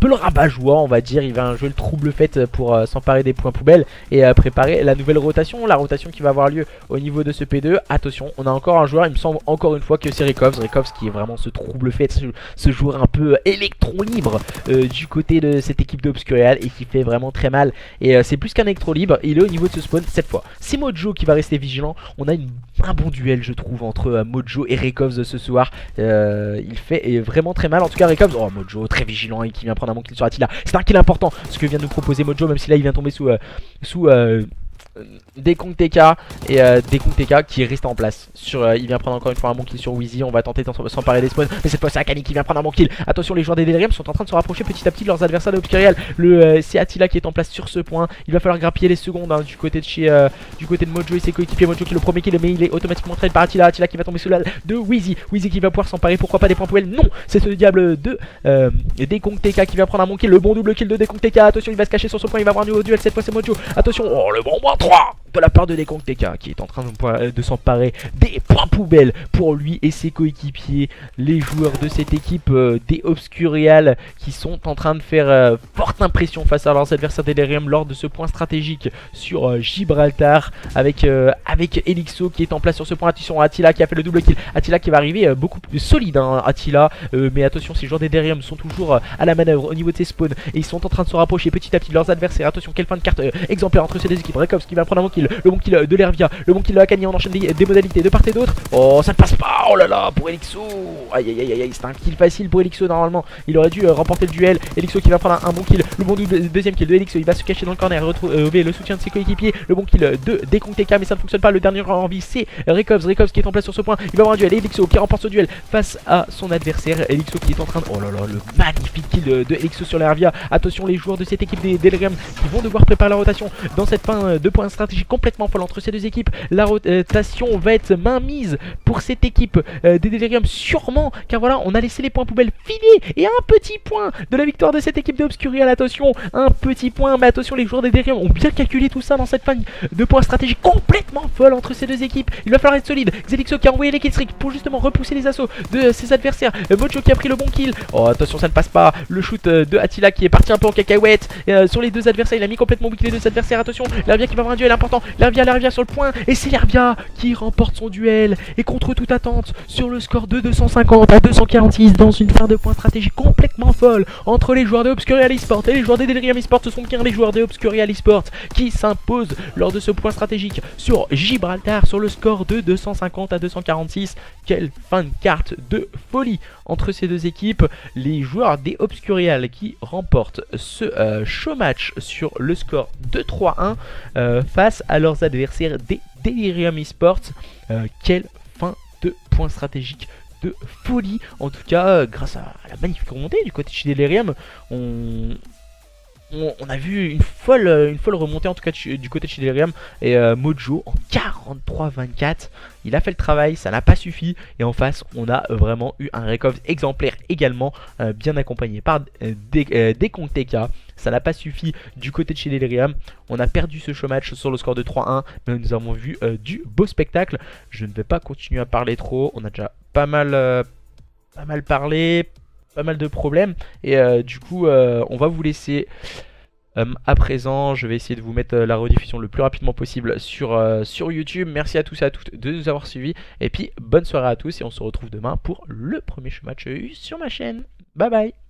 le rabat-joie, on va dire. Il va jouer le trouble fait pour s'emparer des points poubelles et préparer la nouvelle rotation. La rotation qui va avoir lieu au niveau de ce P2. Attention, on a encore un joueur, il me semble encore une fois que c'est Rekovs. Rekovs qui est vraiment ce trouble fait, ce joueur un peu électron libre du côté de cette équipe d'Obscurial et qui fait vraiment très mal. Et c'est plus qu'un électro libre, il est au niveau de ce spawn cette fois. C'est Mojo qui va rester vigilant. On a un bon duel je trouve entre Mojo et Rekovs ce soir. Il fait vraiment très mal. En tout cas Rekovs, oh Mojo très vigilant et qui vient prendre un bon kill sur Attila. C'est un kill important ce que vient de nous proposer Mojo, même si là il vient tomber sous Dekong TK et Dekong TK qui reste en place il vient prendre encore une fois un bon kill sur Wheezy. On va tenter de s'emparer des spawns, mais cette fois c'est Akani qui vient prendre un bon kill. Attention, les joueurs des Delirium sont en train de se rapprocher petit à petit de leurs adversaires d'Obscurial. C'est Attila qui est en place sur ce point. Il va falloir grappiller les secondes du côté de Mojo et ses coéquipiers. Mojo qui est le premier kill, mais il est automatiquement trade par Attila. Attila qui va tomber sous la de Wheezy. Wheezy qui va pouvoir s'emparer, pourquoi pas des points poubelles. Non, c'est ce diable de Dekong TK qui va prendre un bon kill, le bon double kill de Dekong TK. Attention, il va se cacher sur ce point, il va avoir un nouveau duel, cette fois c'est Mojo. Attention, oh le bon -3 de la part de Dekong TK qui est en train de s'emparer des points poubelles pour lui et ses coéquipiers. Les joueurs de cette équipe des Obscurial qui sont en train de faire forte impression face à leurs adversaires Delirium lors de ce point stratégique sur Gibraltar avec Elixo qui est en place sur ce point. Attention, Attila qui a fait le double kill. Attila qui va arriver beaucoup plus solide, Attila. Mais attention, ces joueurs des Delirium sont toujours à la manœuvre au niveau de ces spawns et ils sont en train de se rapprocher petit à petit de leurs adversaires. Attention, quelle fin de carte exemplaire entre ces deux équipes. Rekovs qui va prendre un bon kill. kill, le bon kill de l'Hervia, le bon kill de Akani. On enchaîne des modalités de part et d'autre. Oh, ça ne passe pas. Oh là là, pour Elixo. Aïe aïe aïe aïe, c'est un kill facile pour Elixo normalement. Il aurait dû remporter le duel. Elixo qui va prendre un bon kill. Le bon deuxième kill de Elixo. Il va se cacher dans le corner, retrouver le soutien de ses coéquipiers. Le bon kill de Dekong TK, mais ça ne fonctionne pas. Le dernier en vie, c'est Rekovs. Rekovs qui est en place sur ce point. Il va avoir un duel. Elixo qui remporte ce duel face à son adversaire. Elixo qui est en train de... Oh là là, le magnifique kill de Elixo sur l'Hervia. Attention, les joueurs de cette équipe des Delirium qui vont devoir préparer la rotation dans cette fin de points stratégiques complètement folle entre ces deux équipes. La rotation va être mainmise pour cette équipe des Delirium, sûrement, car voilà, on a laissé les points poubelles filer. Et un petit point de la victoire de cette équipe de Obscurial. Attention, un petit point, mais attention, les joueurs des Delirium ont bien calculé tout ça dans cette fin de points stratégiques complètement folle entre ces deux équipes. Il va falloir être solide. Xelixo qui a envoyé les killstreaks pour justement repousser les assauts de ses adversaires. Mojo qui a pris le bon kill. Oh, attention, ça ne passe pas. Le shoot de Attila qui est parti un peu en cacahuète sur les deux adversaires. Il a mis complètement weak les deux adversaires. Attention, l'Hervia qui va avoir un duel important. L'Hervia sur le point. Et c'est l'Hervia qui remporte son duel. Et contre toute attente, sur le score de 250 à 246 dans une fin de points stratégique complètement folle entre les joueurs de Obscurial eSport et les joueurs des Delirium eSport. Ce sont bien les joueurs de Obscurial eSport qui s'imposent lors de ce point stratégique sur Gibraltar sur le score de 250 à 246. Quelle fin de carte de folie entre ces deux équipes. Les joueurs des Obscurial qui remportent ce show match sur le score de 3-1 face à leurs adversaires des Delirium eSports. Quelle fin de point stratégique de folie. En tout cas, grâce à la magnifique remontée du côté de chez Delirium, on a vu une folle remontée en tout cas du côté de chez Delirium. Et Mojo en 43-24, il a fait le travail, ça n'a pas suffi. Et en face, on a vraiment eu un Rekovs exemplaire également, bien accompagné par Dekong TK. Ça n'a pas suffi du côté de chez Delirium. On a perdu ce show match sur le score de 3-1, mais nous avons vu du beau spectacle. Je ne vais pas continuer à parler trop, on a déjà pas mal parlé, pas mal de problèmes. Et du coup, on va vous laisser. À présent, je vais essayer de vous mettre la rediffusion le plus rapidement possible sur YouTube. Merci à tous et à toutes de nous avoir suivis. Et puis, bonne soirée à tous et on se retrouve demain pour le premier show match sur ma chaîne. Bye bye.